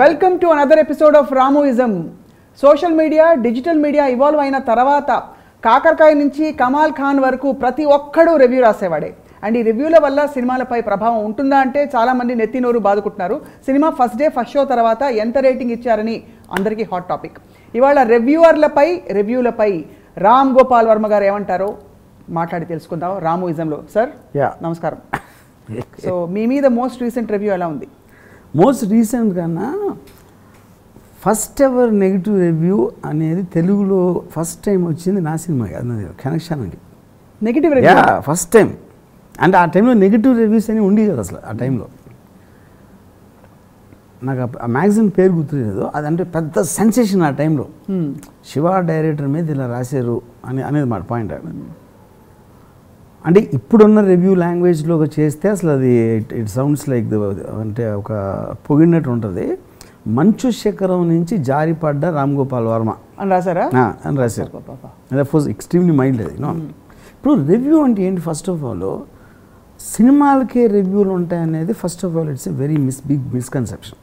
Welcome to another episode of రామోయిజం. Social media, digital media evolve అయిన తర్వాత కాకరకాయ నుంచి కమాల్ ఖాన్ వరకు ప్రతి ఒక్కడూ రివ్యూ రాసేవాడే. అండ్ ఈ రివ్యూల వల్ల సినిమాలపై ప్రభావం ఉంటుందా అంటే చాలామంది నెత్తినోరు బాదుకుంటున్నారు. Cinema first day first show తర్వాత ఎంత రేటింగ్ ఇచ్చారని అందరికీ హాట్ టాపిక్. ఇవాళ రివ్యూలపై రామ్ గోపాల్ వర్మ గారు ఏమంటారో మాట్లాడి తెలుసుకుందాం రామోయిజంలో. సార్ నమస్కారం. సో మీ మీద మోస్ట్ రీసెంట్ రివ్యూ ఎలా ఉంది? మోస్ట్ రీసెంట్ కన్నా ఫస్ట్ ఎవర్ నెగిటివ్ రివ్యూ అనేది తెలుగులో ఫస్ట్ టైం వచ్చింది నా సినిమా కనెక్షన్ అండి. Negative review first time. అంటే ఆ టైంలో నెగిటివ్ రివ్యూస్ అని ఉండి కదా అసలు. ఆ టైంలో నాకు ఆ మ్యాగజైన్ పేరు గుర్తులేదు. అదంటే పెద్ద సెన్సేషన్ ఆ టైంలో. శివ డైరెక్టర్ మీద ఇలా రాశారు అనేది మాట పాయింట్. అంటే ఇప్పుడున్న రివ్యూ లాంగ్వేజ్లో చేస్తే అసలు అది ఇట్ సౌండ్స్ లైక్ అంటే ఒక పొగిడినట్టు ఉంటుంది. మంచు శిఖరం నుంచి జారిపడ్డ రామ్ గోపాల్ వర్మ అని రాశారా? అని రాశారు. దట్ వాజ్ ఎక్స్ట్రీమ్లీ మైల్డ్ అది. ఇప్పుడు రివ్యూ అంటే ఏంటి? ఫస్ట్ ఆఫ్ ఆల్ సినిమాలకే రివ్యూలు ఉంటాయనేది first of all it's a very big misconception.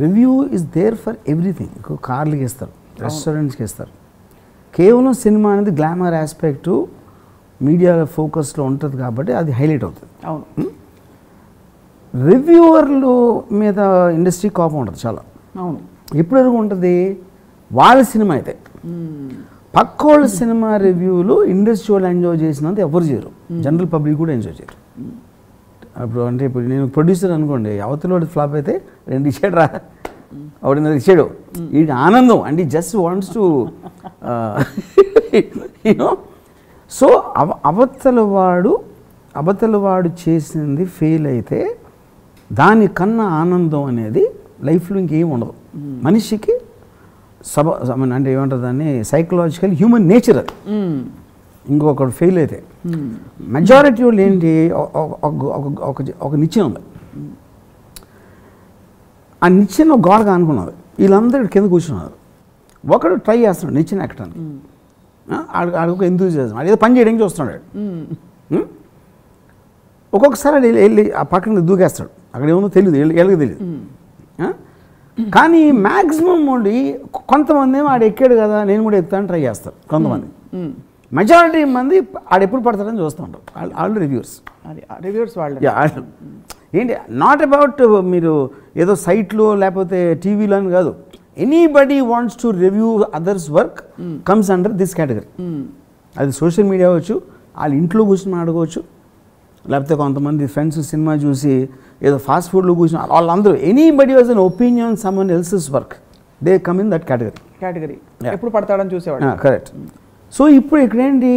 Review is there for everything. కార్లకి ఇస్తారు, రెస్టారెంట్స్కి ఇస్తారు. కేవలం సినిమా అనేది గ్లామర్ ఆస్పెక్టు మీడియా ఫోకస్లో ఉంటుంది కాబట్టి అది హైలైట్ అవుతుంది. అవును. రివ్యూవర్లు మీద ఇండస్ట్రీ కోపం ఉంటుంది చాలా. అవును. ఎప్పుడు ఉంటుంది? వాళ్ళ సినిమా అయితే పక్కోళ్ళ సినిమా రివ్యూలు ఇండస్ట్రీ వాళ్ళు ఎంజాయ్ చేసినంత ఎవరు చేయరు, జనరల్ పబ్లిక్ కూడా ఎంజాయ్ చేయరు. ఇప్పుడు నేను ప్రొడ్యూసర్ అనుకోండి, అవతల వాడి ఫ్లాప్ అయితే 2 ఇచ్చాడు రా, ఒకటి ఇచ్చాడు, ఈ ఆనందం and just wants to you know. So అవతల వాడు చేసింది ఫెయిల్ అయితే దానికన్నా ఆనందం అనేది లైఫ్లో ఇంకేం ఉండదు మనిషికి. అంటే ఏమంటారు దాన్ని, సైకలాజికల్ హ్యూమన్ నేచర్ అది. ఇంకొకటి ఫెయిల్ అయితే మెజారిటీ వాళ్ళు ఏంటి, ఒక నిచ్చెన ఉంది, ఆ నిచ్చెన గోడగా అనుకున్నారు, వీళ్ళందరూ కింద కూర్చున్నారు. ఒకడు ట్రై చేస్తున్నాడు నిచ్చెన ఎక్కడానికి, ఆడికి ఎందుకు చేస్తున్నాడు, ఏదో పని చేయడానికి చూస్తున్నాడు. ఒక్కొక్కసారి వెళ్ళి ఆ పక్కన దూకేస్తాడు, అక్కడ ఏమో తెలియదు, వీళ్ళకి తెలియదు. కానీ మ్యాక్సిమం ఉండి కొంతమంది ఏమో ఆడు ఎక్కాడు కదా నేను కూడా ఎక్కుతాను ట్రై చేస్తారు కొంతమంది. మెజారిటీ మంది ఆడెప్పుడు పడతారని చూస్తూ ఉంటారు. వాళ్ళు రివ్యూర్స్ వాళ్ళు ఏంటి, నాట్ అబౌట్ మీరు ఏదో సైట్లో లేకపోతే టీవీలో అని కాదు. Anybody wants to review others work comes under this category. అది సోషల్ మీడియా అవ్వచ్చు, వాళ్ళ ఇంట్లో కూర్చొని ఆడుకోవచ్చు, లేకపోతే కొంతమంది ఫ్రెండ్స్ సినిమా చూసి ఏదో ఫాస్ట్ ఫుడ్లో కూర్చొని వాళ్ళందరూ anybody was an opinion someone else's work, they come in that category. ఎప్పుడు పడతాడని చూసేవాడు. కరెక్ట్. సో ఇప్పుడు ఇక్కడేంటి,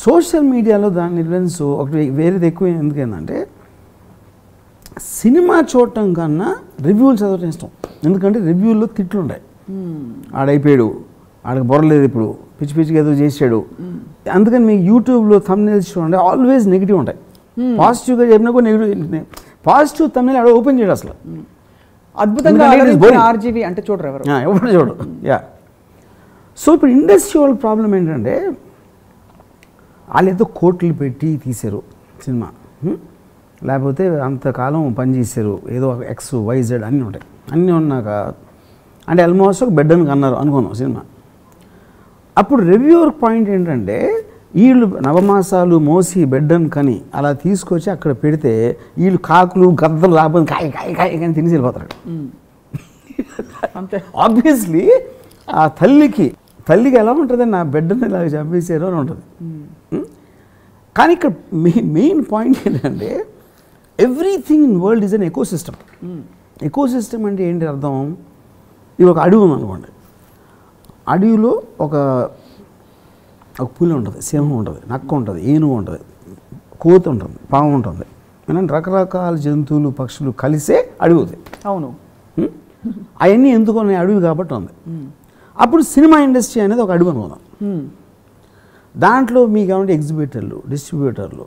సోషల్ మీడియాలో దాని ఇన్ఫ్లుయెన్స్ ఒకటి వేరేది ఎక్కువ. ఎందుకంటే సినిమా చూడటం కన్నా రివ్యూలు చదవటం ఇష్టం. ఎందుకంటే రివ్యూల్లో తిట్లు ఉంటాయి, ఆడైపోయాడు, ఆడికి బొరలేదు, ఇప్పుడు పిచ్చి పిచ్చిగా ఏదో చేసాడు. అందుకని మీకు యూట్యూబ్లో థంబ్నెయిల్స్ చూడండి, ఆల్వేస్ నెగిటివ్ ఉంటాయి. పాజిటివ్గా చెప్పినా కూడా నెగిటివ్. పాజిటివ్ థంబ్నెయిల్ ఆడ ఓపెన్ చేయడు అసలు. అద్భుతంగా ఆర్జీవీ అంటే చూడరు ఎవరు చూడు. సో ఇప్పుడు ఇండస్ట్రీ వాళ్ళ ప్రాబ్లం ఏంటంటే వాళ్ళు ఏదో కోట్లు పెట్టి తీశారు సినిమా, లేకపోతే అంతకాలం పనిచేశారు, ఏదో XYZ అన్నీ ఉంటాయి. అన్నీ ఉన్నాక అంటే ఆల్మోస్ట్ ఒక బెడ్ అని అన్నారు అనుకున్నాం సినిమా. అప్పుడు రివ్యూవర్ పాయింట్ ఏంటంటే వీళ్ళు నవమాసాలు మోసి బెడ్డన్ కని అలా తీసుకొచ్చి అక్కడ పెడితే వీళ్ళు కాకులు గద్దలు రాబోదు కాయ కాయ కాయ కానీ తినేసి వెళ్ళిపోతారు. అంతే. ఆబ్వియస్లీ ఆ తల్లికి ఎలా ఉంటుంది, నా బిడ్డని ఇలా చంపేసారు అని ఉంటుంది. కానీ ఇక్కడ మెయిన్ పాయింట్ ఏంటంటే everything in world is an ecosystem. Ecosystem అంటే ఏంటి అర్థం? ఇది ఒక అడవి ఉంది అనుకోండి, అడవిలో ఒక పులి ఉంటుంది, సింహం ఉంటుంది, నక్క ఉంటుంది, ఏనుగు ఉంటుంది, కోతి ఉంటుంది, పాము ఉంటుంది, రకరకాల జంతువులు పక్షులు కలిసే అడవి అవుతాయి. అవును. అవన్నీ ఎందుకు ఉన్నాయి? అడవి కాబట్టి ఉంది. అప్పుడు సినిమా ఇండస్ట్రీ అనేది ఒక అడవి అనుకుందాం. దాంట్లో మీకు ఏమంటే ఎగ్జిబిటర్లు, డిస్ట్రిబ్యూటర్లు,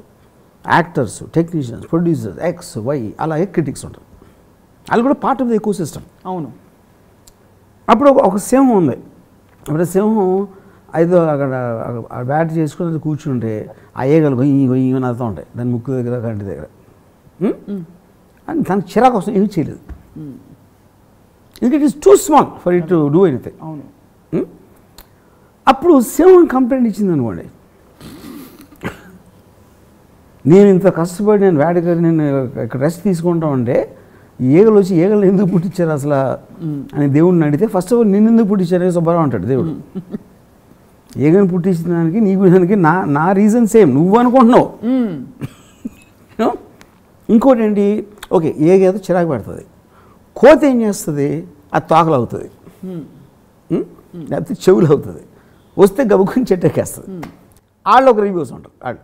యాక్టర్స్, టెక్నీషియన్స్, ప్రొడ్యూసర్స్, XY అలాగే క్రిటిక్స్ ఉంటారు. వాళ్ళు కూడా part of the eco system. అవును. అప్పుడు ఒక సింహం ఉంది. అప్పుడు సింహం అయితే అక్కడ బ్యాట్ చేసుకుని కూర్చుంటే ఆ ఏగలు గొయ్యి గొయ్యి అని అర్థం ఉంటాయి దాని ముక్కు దగ్గర కంటి దగ్గర. అని దానికి చిరాకు వస్తుంది, ఏమీ చేయలేదు. ఎందుకంటే it is two small for it to do anything. అవును. అప్పుడు సింహం కంప్లైంట్ ఇచ్చింది అనుకోండి, నేను ఇంత కష్టపడి నేను వేడగా నేను ఇక్కడ రెస్ట్ తీసుకుంటా ఉంటే ఈగలు వచ్చి ఈగలు ఎందుకు పుట్టించారు అసలు అని దేవుడిని అడిగితే ఫస్ట్ ఆఫ్ ఆల్ నిన్ను ఎందుకు పుట్టించారు సుబ్బారావు అంటాడు దేవుడు. ఈగను పుట్టించిన దానికి నీకు దానికి నా రీజన్ సేమ్, నువ్వు అనుకుంటున్నావు. ఇంకోటి ఏంటి, ఓకే ఈగ ఏదో చిరాకు పెడుతుంది, కోత ఏం చేస్తుంది, అది తోకలు అవుతుంది లేకపోతే చెవులు అవుతుంది, వస్తే గబుక్కుని చెట్టెక్కేస్తుంది. వాళ్ళు ఒక రివ్యూస్ ఉంటారు వాళ్ళు,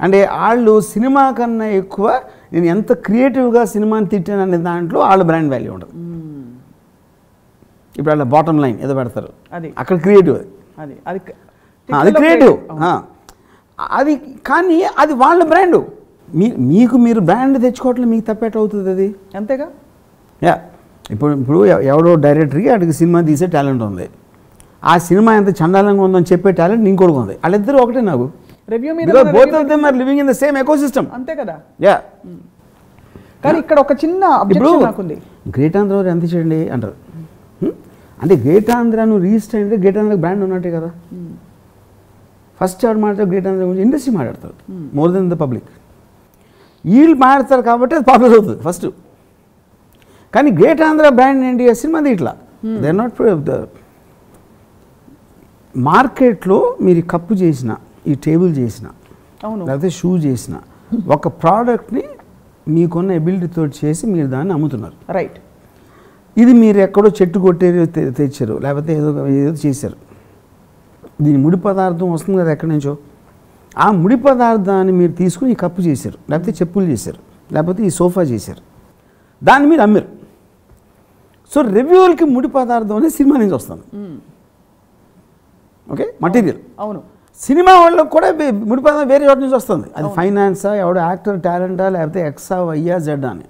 అంటే వాళ్ళు సినిమా కన్నా ఎక్కువ నేను ఎంత క్రియేటివ్గా సినిమాని తిట్టాను అనే దాంట్లో వాళ్ళ బ్రాండ్ వాల్యూ ఉంటుంది. ఇప్పుడు వాళ్ళ బాటమ్ లైన్ ఏదో పెడతారు, అక్కడ క్రియేటివ్, అది క్రియేటివ్, అది కానీ అది వాళ్ళ బ్రాండు. మీరు బ్రాండ్ తెచ్చుకోవట్లేదు, మీకు తప్పేట అవుతుంది అది, అంతేగా. యా ఇప్పుడు ఎవడో డైరెక్టర్కి అడిగి సినిమా తీసే టాలెంట్ ఉంది, ఆ సినిమా ఎంత చండాలంగా ఉందని చెప్పే టాలెంట్ ఇంకోటికి ఉంది, వాళ్ళిద్దరు ఒకటే నాకు. రివ్యూ మీద both of them are living in the same ecosystem. అంతే కదా. యా కానీ ఇక్కడ ఒక చిన్న అబ్జెక్షన్ నాకుంది. గ్రేట్ ఆంధ్ర ఎంత చేయండి అంటారు, అంటే గ్రేట్ ఆంధ్రాను రిజిస్టర్ అంటే గ్రేట్ ఆంధ్ర బ్రాండ్ ఉన్నట్టే కదా. ఫస్ట్ ఎవరు మాట్లాడతారు గ్రేట్ ఆంధ్ర గురించి, ఇండస్ట్రీ మాట్లాడతారు మోర్ దెన్ ద పబ్లిక్. వీళ్ళు మాట్లాడతారు కాబట్టి అది పాపులర్ అవుతుంది ఫస్ట్. కానీ గ్రేట్ ఆంధ్ర బ్రాండ్ ఏంటి, సినిమాది ఇట్లా దే ఆర్ నాట్ మార్కెట్లో మీరు కప్పు చేసిన, ఈ టేబుల్ చేసిన, లేకపోతే షూ చేసిన ఒక ప్రోడక్ట్ని మీకున్న ఎబిలిటీతో చేసి మీరు దాన్ని అమ్ముతున్నారు. రైట్. ఇది మీరు ఎక్కడో చెట్టు కొట్టేది తెచ్చారు, లేకపోతే ఏదో చేశారు, దీని ముడి పదార్థం వస్తుంది కదా ఎక్కడి నుంచో, ఆ ముడి పదార్థాన్ని మీరు తీసుకుని ఈ కప్పు చేశారు, లేకపోతే చెప్పులు చేశారు, లేకపోతే ఈ సోఫా చేశారు, దాన్ని మీరు అమ్మారు. సో రివ్యూలకి ముడి పదార్థం అనేది సినిమా నుంచి వస్తుంది. Okay, material. అవును. సినిమా వాళ్ళకి కూడా ముడి పదార్థం వేరే చోట నుంచి వస్తుంది, అది ఫైనాన్సా, ఎవడో యాక్టర్ టాలెంటా, లేకపోతే ఎక్సా వైయా జెడ్ అని.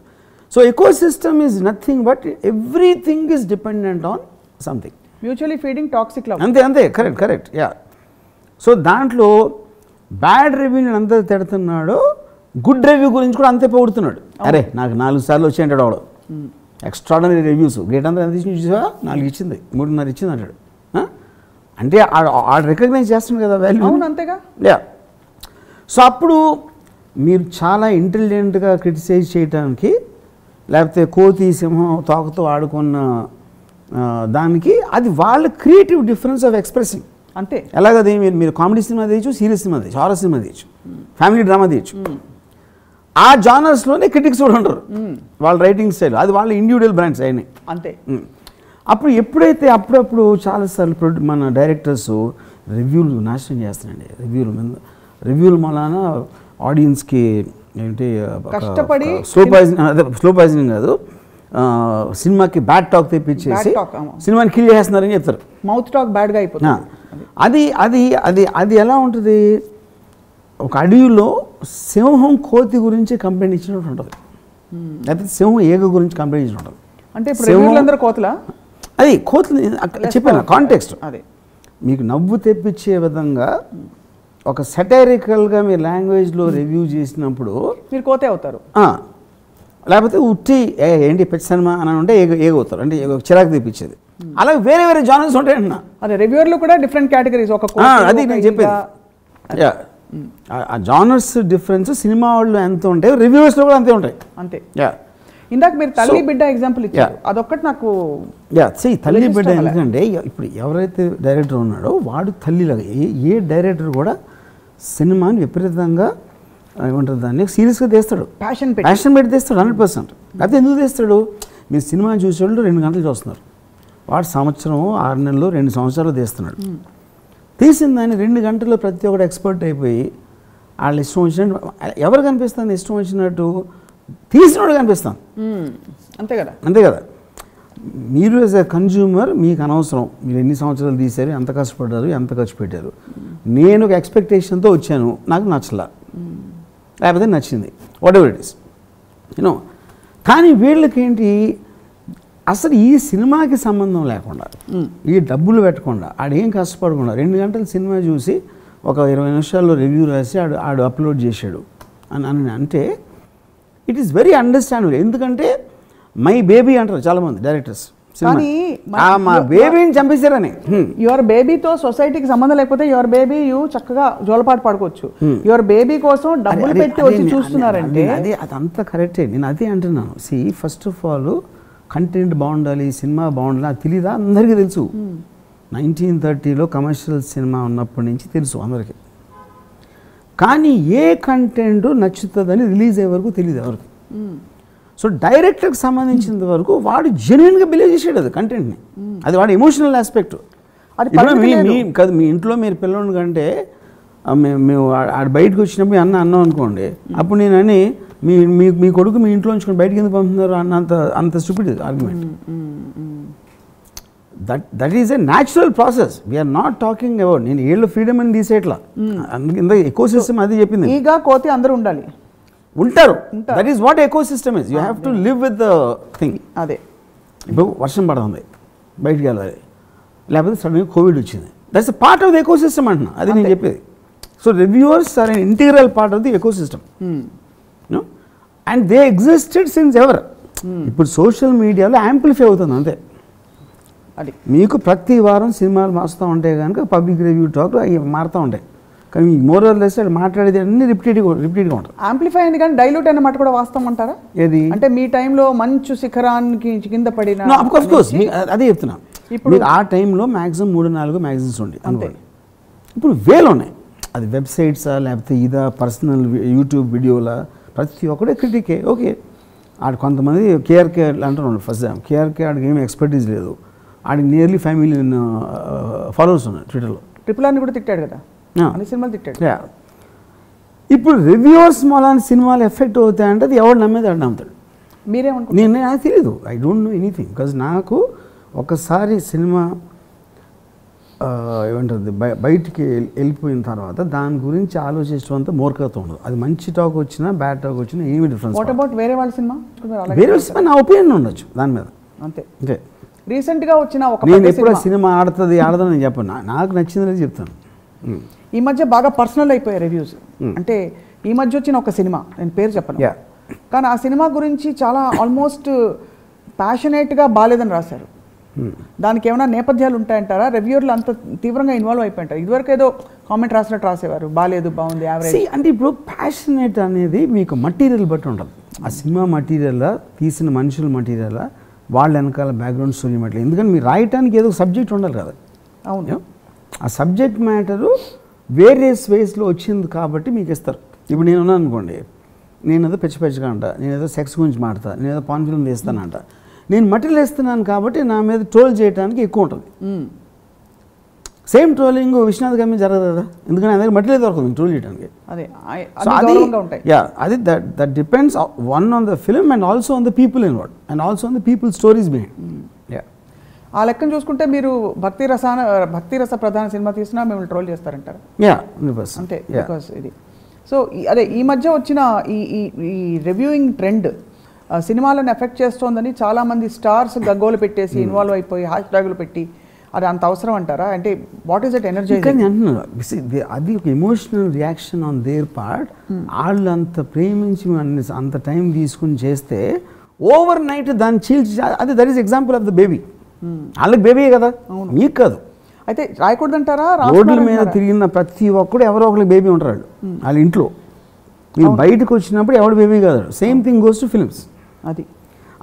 So eco system is nothing but everything is dependent on something. Mutually feeding toxic love. అంతే కరెక్ట్ యా. సో దాంట్లో బ్యాడ్ రివ్యూని అంతా తిడుతున్నాడు, గుడ్ రివ్యూ గురించి కూడా అంతే పొగుడుతున్నాడు. అరే నాకు 4 సార్లు వచ్చి అంటాడు వాడు, ఎక్స్ట్రాడనరీ రివ్యూస్, గ్రేట్ అంతా ఎంత ఇచ్చి చూసావా, 4 ఇచ్చింది, 3.5 ఇచ్చింది అంటాడు. అంటే ఆడు రికగ్నైజ్ చేస్తుంది కదా వాల్యూ. అవును, అంతేగా. యా. సో అప్పుడు మీరు చాలా ఇంటెలిజెంట్గా క్రిటిసైజ్ చేయడానికి, లేకపోతే కోతి సింహం తోకతో ఆడుకున్న దానికి, అది వాళ్ళ క్రియేటివ్ డిఫరెన్స్ ఆఫ్ ఎక్స్ప్రెసింగ్. అంతే. ఎలాగది మీరు కామెడీ సినిమా తీయచ్చు, సీరియస్ సినిమా తీయచ్చు, హారర్ సినిమా తీయచ్చు, ఫ్యామిలీ డ్రామా తీయచ్చు. ఆ జానర్స్లోనే క్రిటిక్స్ కూడా ఉంటారు, వాళ్ళ రైటింగ్ స్టైల్, అది వాళ్ళ ఇండివిజువల్ బ్రాండ్స్ అయినాయి. అంతే. అప్పుడు ఎప్పుడైతే అప్పుడప్పుడు చాలాసార్లు మన డైరెక్టర్స్ రివ్యూలు నాశనం చేస్తారండి. రివ్యూల మూలాన ఆడియన్స్కి ఏంటి కష్టపడి స్లో పాయిజనింగ్ కాదు, సినిమాకి బ్యాడ్ టాక్ తెప్పించేసి సినిమాని కిల్ చేస్తున్నారని చెప్తారు. మౌత్ టాక్ బ్యాడ్గా అయిపోతుంది. అది అది అది అది ఎలా ఉంటుంది, ఒక అడవిలో సింహం కోతి గురించి కంప్లైంట్ ఇచ్చినట్టు ఉంటుంది, లేకపోతే సింహం ఏగ గురించి కంప్లైంట్ ఇచ్చినట్టు ఉంటుంది. అంటే ఇప్పుడు కోతులా, అది కోతులు చెప్పాను కాంటెక్స్ట్. అదే మీకు నవ్వు తెప్పించే విధంగా ఒక సెటైరికల్గా మీ లాంగ్వేజ్లో రివ్యూ చేసినప్పుడు మీరు కోతే అవుతారు, లేకపోతే ఉట్టి ఏంటి పెద్ద సినిమా అని అంటే ఏగవుతారు, అంటే చిరాకు తెప్పించేది. అలాగే వేరే వేరే జానర్స్ ఉంటాయి అన్న. అదే రివ్యూర్లో కూడా డిఫరెంట్ కేటగిరీస్, ఒక అది నేను చెప్పేది. ఆ జానర్స్ డిఫరెన్స్ సినిమా వాళ్ళు ఎంత ఉంటాయి, రివ్యూస్లో కూడా అంతే ఉంటాయి. అంతే. ఇందాక మీరు తల్లి బిడ్డ ఎగ్జాంపుల్ ఇచ్చారు, అదొక్కటి నాకు తల్లి బిడ్డ. ఎందుకంటే ఇప్పుడు ఎవరైతే డైరెక్టర్ ఉన్నాడో వాడు తల్లిలాగా, ఏ డైరెక్టర్ కూడా సినిమాని విపరీతంగా ఏమంటారు దాన్ని సీరియస్గా తీస్తాడు, ప్యాషన్ పెట్టి తీస్తాడు 100%. అయితే ఎందుకు తీస్తాడు, మీరు సినిమా చూసేవాళ్ళు 2 గంటలు చూస్తున్నారు, వాడు సంవత్సరం 6 నెలలు 2 సంవత్సరాలు తీస్తున్నాడు. తీసిన దాన్ని 2 గంటల్లో ప్రతి ఒక్కటి ఎక్స్పర్ట్ అయిపోయి వాళ్ళు ఇష్టం వచ్చినట్టు ఎవరు కనిపిస్తుంది, ఇష్టం వచ్చినట్టు తీసినోడు కనిపిస్తాను. అంతే కదా. మీరు యాజ్ ఎ కన్జ్యూమర్ మీకు అనవసరం మీరు ఎన్ని సంవత్సరాలు తీశారు, ఎంత కష్టపడ్డారు, ఎంత ఖర్చు పెట్టారు. నేను ఒక ఎక్స్పెక్టేషన్తో వచ్చాను, నాకు నచ్చలా, లేకపోతే నచ్చింది, what ever it is you know. కానీ వీళ్ళకేంటి, అసలు ఈ సినిమాకి సంబంధం లేకుండా, ఈ డబ్బులు పెట్టకుండా, ఆడేం కష్టపడకుండా 2 గంటల సినిమా చూసి ఒక 20 నిమిషాల్లో రివ్యూ రాసి ఆడు అప్లోడ్ చేశాడు అని అంటే ఇట్ ఈస్ వెరీ అండర్స్టాండబుల్. ఎందుకంటే మై బేబీ అంటారు చాలామంది డైరెక్టర్స్. కానీ మా బేబీని చంపేశారని. యువర్ బేబీతో సొసైటీకి సంబంధం లేకపోతే యువర్ బేబీ చక్కగా జోలపాటు పడుకోవచ్చు. యువర్ బేబీ కోసం డబ్బులు పెట్టి వచ్చి చూస్తున్నారంటే అది అదంతా కరెక్టే. నేను అదే అంటున్నాను. See first of all content బాగుండాలి, సినిమా బాగుండాలి, అది తెలీదా? అందరికీ తెలుసు. 1930లో కమర్షియల్ సినిమా ఉన్నప్పటి నుంచి తెలుసు అందరికీ. కానీ ఏ కంటెంట్ నచ్చుతుందని రిలీజ్ అయ్యే వరకు తెలియదు ఎవరికి. సో డైరెక్టర్కి సంబంధించినంత వరకు వాడు జెన్యున్గా బిలీవ్ చేసాడు అది కంటెంట్ని. అది వాడు ఎమోషనల్ ఆస్పెక్ట్. అది కాదు, మీ ఇంట్లో మీరు పిల్లల కంటే మేము ఆడ బయటకు వచ్చినప్పుడు అన్నాం అనుకోండి, అప్పుడు నేను అని మీ కొడుకు మీ ఇంట్లో ఉంచుకొని బయటకు ఎందుకు పంపుతున్నారు అంత stupid argument. That is a natural process. We are not talking about నేను ఏళ్ళు ఫ్రీడమ్ అని తీసేట్లా. అందుకే ఎకో సిస్టమ్ అది చెప్పింది. ఈగా కోతి అందరూ ఉండాలి, ఉంటారు. That is what eco system is. You have to live with the thing. అదే ఇప్పుడు వర్షం పడుతుంది, బయటికి వెళ్ళాలి, లేకపోతే సడన్గా కోవిడ్ వచ్చింది. That's a part of the ecosystem అంటున్నా. అది నేను చెప్పేది. So reviewers are an integral part of the ecosystem. And they existed since ever. ఇప్పుడు సోషల్ మీడియాలో యాంప్లిఫై అవుతుంది అంతే. అది మీకు ప్రతి వారం సినిమాలు మారుస్తూ ఉంటే కనుక పబ్లిక్ రివ్యూ టాక్ అవి మారుతూ ఉంటాయి. కానీ మోరల్ లెస్ మాట్లాడేది అన్ని రిపీట్గా ఉంటారు. యాంప్లిఫై అయింది కానీ డైల్యూట్ అయిన మాట కూడా వాస్తవం అంటారా? ఏది అంటే మీ టైంలో మంచు శిఖరానికి కింద పడిన అఫ్కోర్స్ అదే చెప్తున్నా. ఇప్పుడు ఆ టైంలో మ్యాక్సిమం 3-4 మ్యాగజైన్స్ ఉండి అనుకోండి. ఇప్పుడు వేలు ఉన్నాయి. అది వెబ్సైట్సా లేకపోతే ఇదా పర్సనల్ యూట్యూబ్ వీడియోలా ప్రతి ఒక్కడే క్రిటికే. ఓకే, ఆడ కొంతమంది కేఆర్కే అంటున్నాడు. ఫస్ట్ కేఆర్కే ఆడికి ఏమి ఎక్స్పర్టీస్ లేదు. ఆడికి నియర్లీ 5 million ఫాలోవర్స్ ఉన్నాయి ట్విట్టర్లో. ట్రిపుల్ ఆర్ని కూడా తిట్టాడు కదా, అన్ని సినిమాలు తిట్టాడు. ఇప్పుడు రివ్యూవర్స్ మూలాన్ని సినిమాలు ఎఫెక్ట్ అవుతాయంటే అది ఎవరు నమ్మేది ఆడు నమ్ముతాడు. మీరేమనుకుంటారు? నాకు తెలీదు. I don't know anything. Because నాకు ఒకసారి సినిమా ఏమంటుంది బయటికి వెళ్ళిపోయిన తర్వాత దాని గురించి ఆలోచించడం అంతా మూర్ఖత ఉండదు. అది మంచి టాక్ వచ్చినా బ్యాడ్ టాక్ వచ్చినా ఏమి డిఫరెన్స్. వాట్ అబౌట్ వేరే వాళ్ళ సినిమా? వేరే సినిమా నా ఒపీనియన్ ఉండొచ్చు దాని మీద. అంతే. రీసెంట్గా వచ్చిన ఒక నేను ఎప్పుడు సినిమా ఆడదని నేను చెప్పను. నాకు నచ్చిందని చెప్తాను. ఈ మధ్య బాగా పర్సనల్ అయిపోయాయి రివ్యూస్. అంటే ఈ మధ్య వచ్చిన ఒక సినిమా, నేను పేరు చెప్పను, కానీ ఆ సినిమా గురించి చాలా ఆల్మోస్ట్ ప్యాషనేట్గా బాలేదని రాశారు. దానికి ఏమైనా నేపథ్యాలు ఉంటాయంటారా? రివ్యూర్లు అంత తీవ్రంగా ఇన్వాల్వ్ అయిపోయింటారు. ఇదివరకు ఏదో కామెంట్ రాసినట్టు రాసేవారు, బాలేదు, బాగుంది, యావరేజ్. అంటే ఇప్పుడు ప్యాషనేట్ అనేది మీకు మటీరియల్ బట్టి ఉంటుంది. ఆ సినిమా మటీరియల్, తీసిన మనుషుల మటీరియల్, వాళ్ళ వెనకాల బ్యాక్గ్రౌండ్ స్టోరీ మటీరియల్. ఎందుకంటే మీరు రాయటానికి ఏదో సబ్జెక్ట్ ఉండాలి కదా. అవును, ఆ సబ్జెక్ట్ మ్యాటరు వేరియస్ వేస్లో వచ్చింది కాబట్టి మీకు ఇస్తారు. ఇప్పుడు నేను ఉన్నాను అనుకోండి, నేను ఏదో పెచ్చగా అంట, నేను ఏదో సెక్స్ గురించి మాడతా, నేను ఏదో పాన్ ఫిల్మ్ వేస్తానంట. నేను మటీరియల్ వేస్తున్నాను కాబట్టి నా మీద ట్రోల్ చేయడానికి ఎక్కువ ఉంటుంది. సేమ్ ట్రోలింగ్ విశ్వనాథ్ గారి మీద జరగదు కదా, ఎందుకంటే నా దగ్గర మటీరియల్ దొరకదు ట్రోల్ చేయడానికి. అది that depends one on the film and also on the people involved and also on the people stories behind. ఆ లెక్కను చూసుకుంటే మీరు భక్తి రస ప్రధాన సినిమా తీసినా మిమ్మల్ని ట్రోల్ చేస్తారంటారు. అంతే. బికాస్ ఇది సో అదే ఈ మధ్య వచ్చిన ఈ రివ్యూయింగ్ ట్రెండ్ సినిమాలను ఎఫెక్ట్ చేస్తోందని చాలామంది స్టార్స్ గగ్గోలు పెట్టేసి ఇన్వాల్వ్ అయిపోయి హ్యాష్ ట్యాగులు పెట్టి, అది అంత అవసరం అంటారా? అంటే వాట్ ఈస్ ఇట్ ఎనర్జీ? అంటున్నారు అది ఒక emotional reaction on their part. వాళ్ళు అంత ప్రేమించి అంత టైం తీసుకుని చేస్తే ఓవర్ నైట్ దాన్ని చీల్చి, అది that is example of the baby. వాళ్ళకి బేబీయే కదా, మీకు కాదు. అయితే రాయకూడదంటారా? రోడ్ల మీద తిరిగిన ప్రతి ఒక్కడు ఎవరో ఒకరికి బేబీ ఉంటారు వాళ్ళ ఇంట్లో. మీరు బయటకు వచ్చినప్పుడు ఎవడు బేబీ కాదు. Same thing goes to films.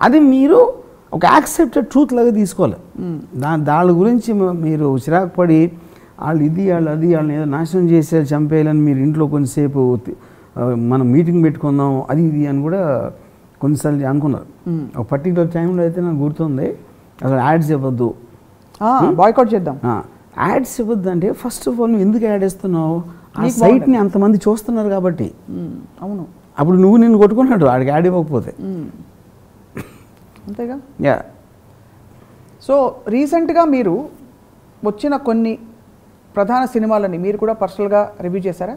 అది మీరు ఒక యాక్సెప్టెడ్ ట్రూత్ లాగా తీసుకోవాలి. దాని గురించి మీరు చిరాకు పడి వాళ్ళు వాళ్ళని ఏదో నాశనం చేసేయాలి, చంపేయాలని మీరు ఇంట్లో కొంతసేపు మనం మీటింగ్ పెట్టుకుందాం అది ఇది అని కూడా కొన్నిసార్లు అనుకున్నారు. ఒక పర్టికులర్ టైంలో అయితే నాకు గుర్తుంది, అసలు యాడ్స్ ఇవ్వద్దు, బాయ్కాట్ చేద్దాం, యాడ్స్ ఇవ్వద్దు. అంటే ఫస్ట్ ఆఫ్ ఆల్ నువ్వు ఎందుకు యాడ్ ఇస్తున్నావు? ఆ సైట్ని అంతమంది చూస్తున్నారు కాబట్టి. అవును, అప్పుడు నువ్వు నిన్ను కొట్టుకున్నాడు ఆడికి యాడ్ ఇవ్వకపోతే. అంతేగా. సో రీసెంట్గా మీరు వచ్చిన కొన్ని ప్రధాన సినిమాలని మీరు కూడా పర్సనల్గా రివ్యూ చేశారా?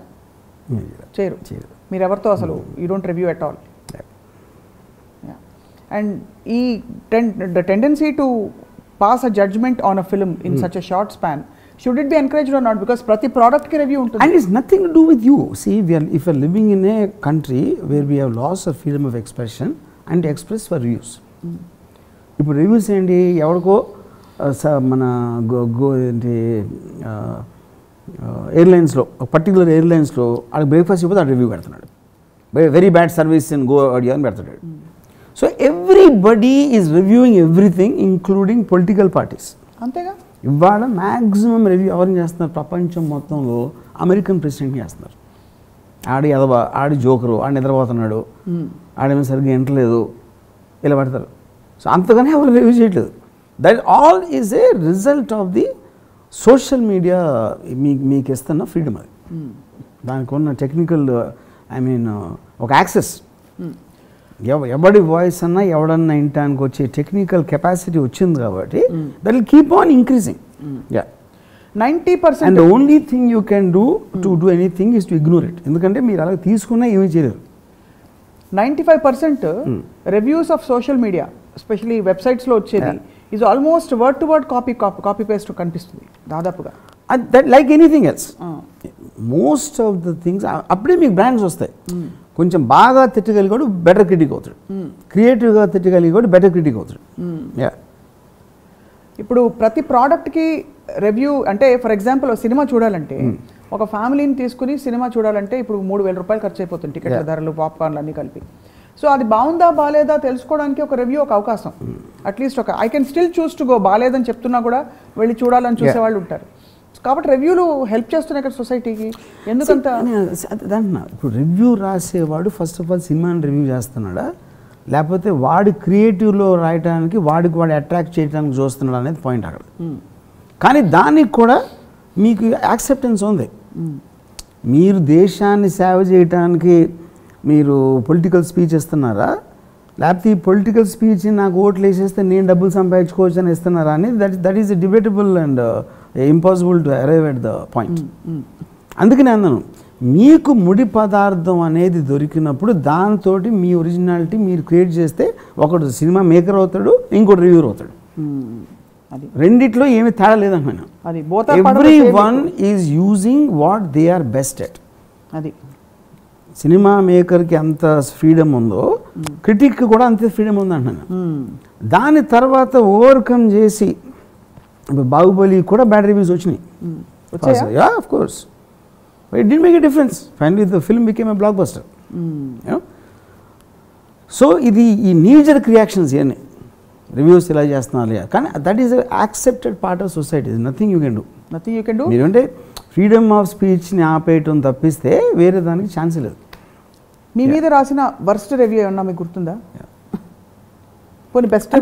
చేయరు. మీరు ఎవరితో అసలు you don't review at all. And ఈ tendency to pass a judgement on a film in such a short span, should it be encouraged or not? Because ప్రతి product కి review ఉంటుంది. And it's nothing to do with you. See, if we are living in a country where we have loss of freedom of expression and express for views. ఇప్పుడు reviews ఏంటి, ఎవరికో మన ఏంటి ఎయిర్లైన్స్లో, particular ఎయిర్లైన్స్లో వాళ్ళకి breakfast ఇవ్వదు, ఆ review పెడుతున్నాడు. Very bad service in go audio అని పెడుతున్నాడు. So everybody is reviewing everything including political parties. అంతేగా ఇవాళ మ్యాక్సిమం రివ్యూ ఎవరిని చేస్తున్నారు ప్రపంచం మొత్తంలో? అమెరికన్ ప్రెసిడెంట్ని చేస్తున్నారు. ఆడి జోకరు, ఆడు నిద్రపోతున్నాడు, ఆడేమో సరిగ్గా ఎంటలేదు, ఇలా పెడతారు. సో అంతగానే ఎవరు రివ్యూ చేయట్లేదు. That all is a result of the social media మీకు ఇస్తున్న ఫ్రీడమ్. అది దానికి ఉన్న టెక్నికల్ ఒక యాక్సెస్, ఎవడి వాయిస్ అన్నా ఎవడన్నా వినటానికి వచ్చే టెక్నికల్ కెపాసిటీ వచ్చింది కాబట్టి that will keep on increasing. 90%. And the only thing you can do to do anything is to ignore it. ఎందుకంటే మీరు అలా తీసుకున్నా ఏమీ చేయలేరు. 95% reviews of social media especially వెబ్సైట్స్లో వచ్చేది is almost word to word copy paste కనిపిస్తుంది దాదాపుగా. That like anything else. Most of the things అప్పుడే మీకు బ్రాండ్స్ వస్తాయి. కొంచెం బాగా తిట్టగలిగాడు బెటర్ క్రిటిక్ అవుతాడు, క్రియేటివ్గా తిట్టగలిగాడు బెటర్ క్రిటిక్ అవుతాడు. ఇప్పుడు ప్రతి ప్రోడక్ట్కి రివ్యూ అంటే ఫర్ ఎగ్జాంపుల్ సినిమా చూడాలంటే ఒక ఫ్యామిలీని తీసుకుని సినిమా చూడాలంటే ఇప్పుడు 3,000 రూపాయలు ఖర్చు అయిపోతుంది, టికెట్ల ధరలు, పాప్కార్న్లు అన్నీ కలిపి. సో అది బాగుందా బాగాలేదా తెలుసుకోవడానికి ఒక రివ్యూ ఒక అవకాశం. అట్లీస్ట్ ఒక I can still choose to go, బాగాలేదని చెప్తున్నా కూడా వెళ్ళి చూడాలని చూసేవాళ్ళు ఉంటారు. కాబట్టి రివ్యూలు హెల్ప్ చేస్తున్నాయి ఇక్కడ సొసైటీకి. ఎందుకంత దాంట్లో ఇప్పుడు రివ్యూ రాసేవాడు ఫస్ట్ ఆఫ్ ఆల్ సినిమాని రివ్యూ చేస్తున్నాడా, లేకపోతే వాడి క్రియేటివ్లో రాయడానికి వాడికి వాడు అట్రాక్ట్ చేయడానికి చూస్తున్నాడు అనేది పాయింట్ అక్కడ. కానీ దానికి కూడా మీకు యాక్సెప్టెన్స్ ఉంది. మీరు దేశాన్ని సేవ చేయడానికి మీరు పొలిటికల్ స్పీచ్ ఇస్తున్నారా, లేకపోతే ఈ పొలిటికల్ స్పీచ్ నాకు ఓట్లు వేసేస్తే నేను డబ్బులు సంపాదించుకోవచ్చు అని ఇస్తున్నారా అనేది that is debatable and impossible to arrive at the point. అందుకని అన్నాను, మీకు ముడి పదార్థం అనేది దొరికినప్పుడు దాంతో మీ ఒరిజినాలిటీ మీరు క్రియేట్ చేస్తే ఒకడు సినిమా మేకర్ అవుతాడు, ఇంకోటి రివ్యూర్ అవుతాడు. రెండిట్లో ఏమీ తేడా లేదంటున్నాను. Everyone is using what they are best at. అది సినిమా మేకర్కి ఎంత ఫ్రీడమ్ ఉందో క్రిటిక్కి కూడా అంతే ఫ్రీడమ్ ఉంది అంటున్నాను. దాని తర్వాత ఓవర్కమ్ చేసి బాహుబలి కూడా బ్యాడ్ రివ్యూస్ వచ్చినాయి. Yeah of course, it didn't make a difference. Finally the film became a block buster. So ఇది ఈ నీజర్క్ రియాక్షన్స్ ఇవన్నీ రివ్యూస్ ఇలా చేస్తున్నారు. కానీ that is accepted part of society. Nothing you can do. మీరంటే freedom of స్పీచ్ని ఆపేయటం తప్పిస్తే వేరే దానికి ఛాన్స్ లేదు. మీ మీద రాసిన వర్స్ట్ రివ్యూ ఏమన్నా మీకు గుర్తుందా? బెస్ట్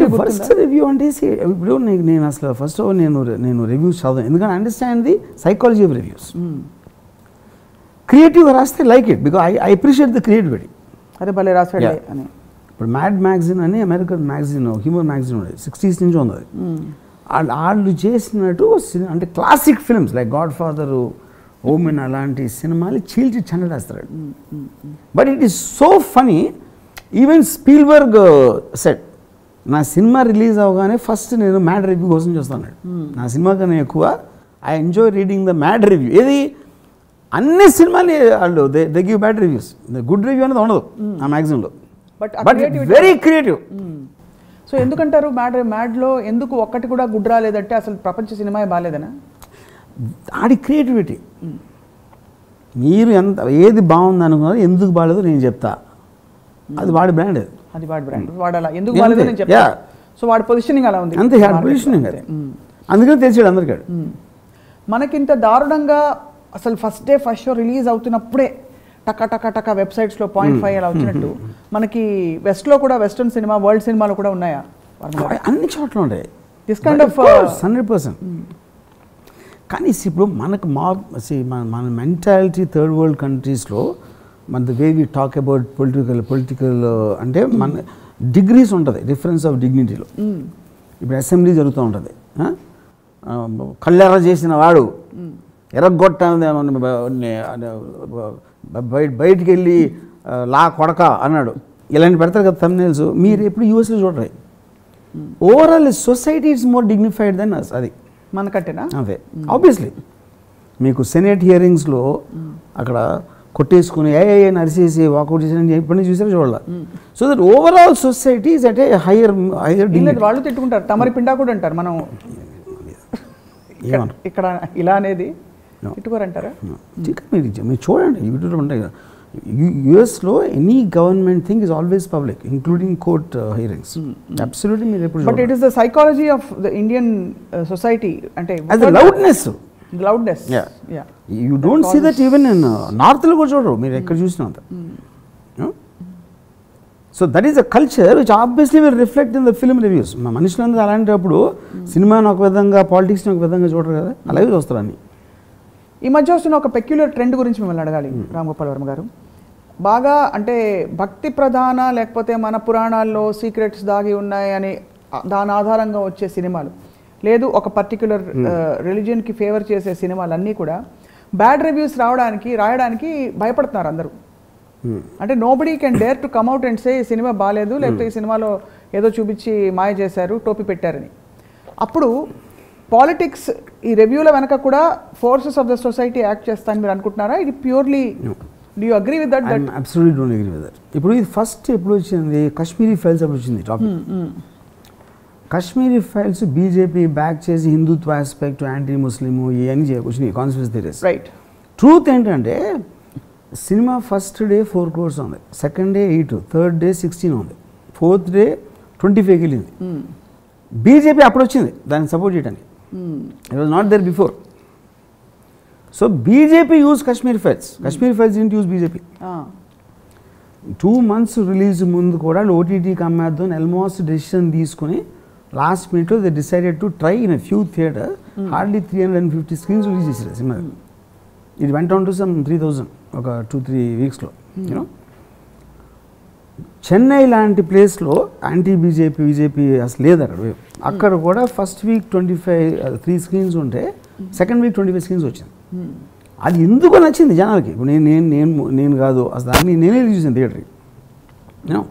రివ్యూ అంటే ఇప్పుడు నేను అసలు ఫస్ట్ నేను రివ్యూస్ చదవను, ఎందుకంటే understand the psychology of reviews. క్రియేటివ్గా రాస్తే like it because I appreciate the creativity. అరే భలే రాసాడే అని. ఇప్పుడు మ్యాడ్ మ్యాగజైన్ అని అమెరికన్ మ్యాగజైన్, హ్యూమర్ మ్యాగజైన్ ఉండేది, 60s నుంచి ఉంది. వాళ్ళు చేసినట్టు అంటే classic films like Godfather, Omen అలాంటి సినిమాలు చీల్చి చెండేస్తాడు. But it is so funny. Even Spielberg said, నా సినిమా రిలీజ్ అవగానే ఫస్ట్ నేను మ్యాడ్ రివ్యూ కోసం చూస్తాను. నా సినిమా కన్నా ఎక్కువ I enjoy reading the Mad review. ఏది అన్ని సినిమాలు వాళ్ళు they give bad reviews, good review అనేది ఉండదు ఆ మ్యాగజైన్లో. But very creative. సో ఎందుకంటారు మ్యాడ్లో ఎందుకు ఒక్కటి కూడా గుడ్ రాలేదంటే అసలు ప్రపంచ సినిమా బాగాలేదనా? ఆడి క్రియేటివిటీ. మీరు ఎంత ఏది బాగుంది అనుకున్నారు, ఎందుకు బాగాలేదో నేను చెప్తా, అది వాడి బ్రాండ్. అది వాడి బ్రాండ్, వాడు అలా ఎందుకు బాగాలేదో నేను చెప్తా. సో వాడి పొజిషనింగ్ అలా ఉంది, అంతే పొజిషనింగ్. అందుకని తెలిసాడు అందరికీ. మనకింత దారుణంగా అసలు ఫస్ట్ షో రిలీజ్ అవుతున్నప్పుడే టకా వెబ్సైట్స్లో 0.5 అలా వచ్చినట్టు మనకి వెస్ట్లో కూడా వెస్టర్న్ సినిమా, వరల్డ్ సినిమాలు కూడా ఉన్నాయా? అన్ని చోట్ల ఉంటాయి దిస్ కైండ్ ఆఫ్ 100%. కానీ ఇప్పుడు మనకు మన మెంటాలిటీ థర్డ్ వరల్డ్ కంట్రీస్లో మన the way we talk about political అంటే మన డిగ్రీస్ ఉంటుంది, డిఫరెన్స్ ఆఫ్ డిగ్నిటీలో. ఇప్పుడు అసెంబ్లీ జరుగుతూ ఉంటుంది, కళ్ళెర్ర చేసిన వాడు ఎర్రగొట్టాను బయటికి వెళ్ళి లా కొడక అన్నాడు, ఇలాంటి పెడతారు కదా థంబ్నెయిల్స్. మీరు ఎప్పుడు యూఎస్లో చూడరు. Overall society it's more dignified than us. అది మనకంటేనా? అదే ఆబ్వియస్లీ. మీకు సెనేట్ హియరింగ్స్లో అక్కడ కొట్టేసుకుని ఏ నరిసేసి వాకౌట్ చేసి ఎప్పటి నుంచి చూసారో చూడాలి. So that overall society is at a hire వాళ్ళు తిట్టుకుంటారు, తమరి పిండా కూడా అంటారు, మనం ఇక్కడ ఇలా అనేది తిట్టుకోరంటారా? మీరు చూడండి యూట్యూబ్లో ఉంటాయి కదా, యుఎస్లో any government thing is always public including court hearings. Absolutely మీరు ఎప్పుడు but it is the psychology of the Indian society, అంటే loudness. You don't see that even in నార్త్లో కూడా చూడరు మీరు ఎక్కడ చూసినంత. So that is a culture which obviously will reflect in the film reviews. మా మనుషులందరూ అలాంటప్పుడు సినిమాని ఒక విధంగా పాలిటిక్స్ని ఒక విధంగా చూడరు కదా, అలాగే చూస్తారు అన్ని. ఈ మధ్య వస్తున్న ఒక పెక్యులర్ ట్రెండ్ గురించి మిమ్మల్ని అడగాలి రామ్ గోపాల్ వర్మ గారు. బాగా అంటే భక్తి ప్రధాన, లేకపోతే మన పురాణాల్లో సీక్రెట్స్ దాగి ఉన్నాయి అని దాని ఆధారంగా వచ్చే సినిమాలు, లేదు ఒక పర్టిక్యులర్ రిలీజియన్కి ఫేవర్ చేసే సినిమాలన్నీ కూడా బ్యాడ్ రివ్యూస్ రాయడానికి భయపడుతున్నారు అందరూ. అంటే nobody can dare to come out and say ఈ సినిమా బాగాలేదు, లేకపోతే ఈ సినిమాలో ఏదో చూపించి మాయ చేశారు, టోపీ పెట్టారని. అప్పుడు పాలిటిక్స్ ఈ రివ్యూల వెనక కూడా forces of the society act చేస్తాయని మీరు అనుకుంటున్నారా? ఇది purely do you agree with that? Absolutely don't agree with that. ఇప్పుడు ఇది ఫస్ట్ ఎప్పుడు వచ్చింది, కాశ్మీరీ ఫైల్స్ అప్పుడు వచ్చింది topic. Kashmiri files BJP back చేసి హిందుత్వ ఆస్పెక్ట్, యాంటీ ముస్లిము ఇవన్నీ వచ్చినాయి కాన్స్పిరసీ థియరీస్. రైట్. ట్రూత్ ఏంటంటే సినిమా ఫస్ట్ డే 4 crores ఉంది, సెకండ్ డే 8, థర్డ్ డే 16 ఉంది, ఫోర్త్ డే 25 వెళ్ళింది. బీజేపీ అప్పుడు వచ్చింది దాన్ని సపోర్ట్ చేయడానికి. It was not there before. So BJP use Kashmir files, Kashmir files didn't use BJP. 2 months release ముందు కూడా ఓటీటీకి అమ్మేద్దాం ఆల్మోస్ట్ డెసిషన్ తీసుకుని లాస్ట్ మినిట్లో they decided to try in a few theatre. Hardly 350 screens release చేశారు సినిమా. ఇది went on to some 3,000 ఒక 2-3 weeksలో. You know Chennai లాంటి ప్లేస్లో యాంటీ బీజేపీ అసలు లేదు అక్కడ. అక్కడ కూడా ఫస్ట్ వీక్ 3 screens ఉంటే సెకండ్ వీక్ 25 screens వచ్చింది. అది ఎందుకు నచ్చింది జనాలకి. ఇప్పుడు నేను కాదు అసలు దాన్ని నేనే చూసాను థియేటర్కి. యూనో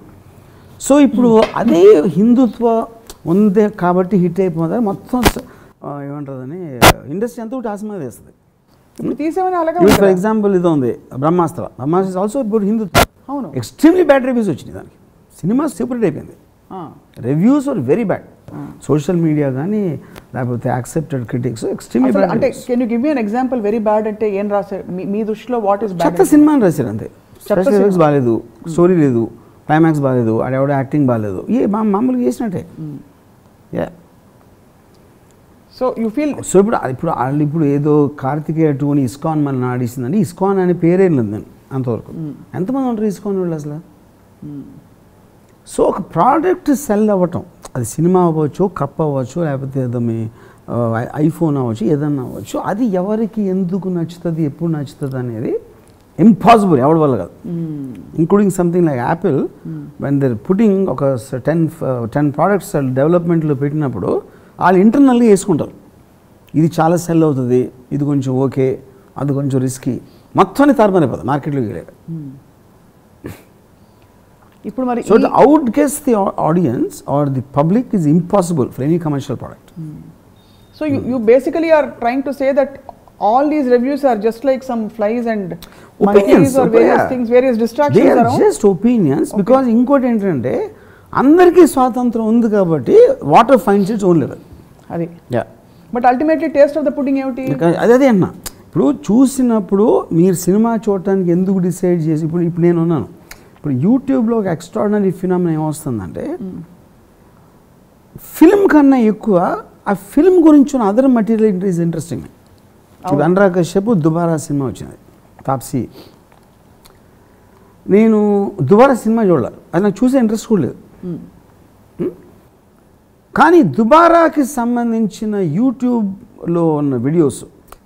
సో ఇప్పుడు అదే హిందుత్వ ఉందే కాబట్టి హిట్ అయిపోతుంది మొత్తం. ఏమంటుందని ఇండస్ట్రీ అంతా ఒకటి ఆసమా వేస్తుంది. ఫర్ ఎగ్జాంపుల్ ఇది ఉంది Brahmastra is also about Hindutva. అవును, ఎక్స్ట్రీమ్లీ బ్యాడ్ రివ్యూస్ వచ్చినాయి దానికి. సినిమా సూపర్ అయిపోయింది, reviews are very bad. Social media కానీ లేకపోతే యాక్సెప్టెడ్ క్రిటిక్స్ ఎక్స్ట్రీమ్లీ బ్యాడ్. అంటే can you give me an example very bad అంటే ఏం రాశారు మీ దృష్టిలో? What is bad? చెత్త సినిమా అని రాశారు అంతే. స్పెషల్ ఎఫెక్ట్స్ బాగాలేదు, స్టోరీ లేదు, క్లైమాక్స్ బాగాలేదు, ఆడెవడో యాక్టింగ్ బాగాలేదు, మామూలుగా చేసినట్టే. సో యూ ఫీల్ సో ఇప్పుడు ఏదో కార్తికేయ 2 ఇస్కాన్ మనల్ని ఆడిస్తుందండి. ఇస్కాన్ అనే పేరే లేదు అంతవరకు. ఎంతమంది ఉంటారు ఇస్కాన్ వాళ్ళు అసలు? సో ఒక ప్రోడక్ట్ సెల్ అవ్వటం, అది సినిమా అవ్వచ్చు, కప్ అవ్వచ్చు, లేకపోతే ఏదో మీ ఐఫోన్ అవ్వచ్చు, ఏదన్నా అవ్వచ్చు, అది ఎవరికి ఎందుకు నచ్చుతుంది, ఎప్పుడు నచ్చుతుంది అనేది ఇంపాసిబుల్, ఎవరి వల్ల కాదు. Including something like Apple, when they're putting ఒక 10 products డెవలప్మెంట్లో పెట్టినప్పుడు వాళ్ళు ఇంటర్నల్గా వేసుకుంటారు. ఇది చాలా సెల్ అవుతుంది, ఇది కొంచెం ఓకే, అది కొంచెం రిస్కీ, మొత్తాన్ని తారుమారైపోతుంది మార్కెట్లోకి వెళ్ళాక. ఇప్పుడు మరి so to outguess the audience or the public is impossible for any commercial product. So you basically are trying to say that all these reviews are just like some flies and opinions or various things, various distractions they are just opinions. Okay. Because ఇంకోటి ఏంటంటే అందరికీ స్వాతంత్రం ఉంది కాబట్టి water finds its own level. అది but ultimately taste of the pudding ఏమిటి? అదే అన్నా. ఇప్పుడు చూసినప్పుడు మీరు సినిమా చూడటానికి ఎందుకు డిసైడ్ చేసి ఇప్పుడు నేను ఉన్నాను. ఇప్పుడు యూట్యూబ్లో ఒక ఎక్స్ట్రాడినరీ ఫినామినా ఏమొస్తుందంటే ఫిల్మ్ కన్నా ఎక్కువ ఆ ఫిల్మ్ గురించి ఉన్న అదర్ మెటీరియల్ ఈజ్ ఇంట్రెస్టింగ్. ఇప్పుడు అనురాగ్ కశ్యప్ దుబారా సినిమా వచ్చింది, తాప్సీ. నేను దుబారా సినిమా చూడలేదు, అది నాకు చూసే ఇంట్రెస్ట్ కూడా లేదు. కానీ దుబారాకి సంబంధించిన యూట్యూబ్లో ఉన్న వీడియోస్,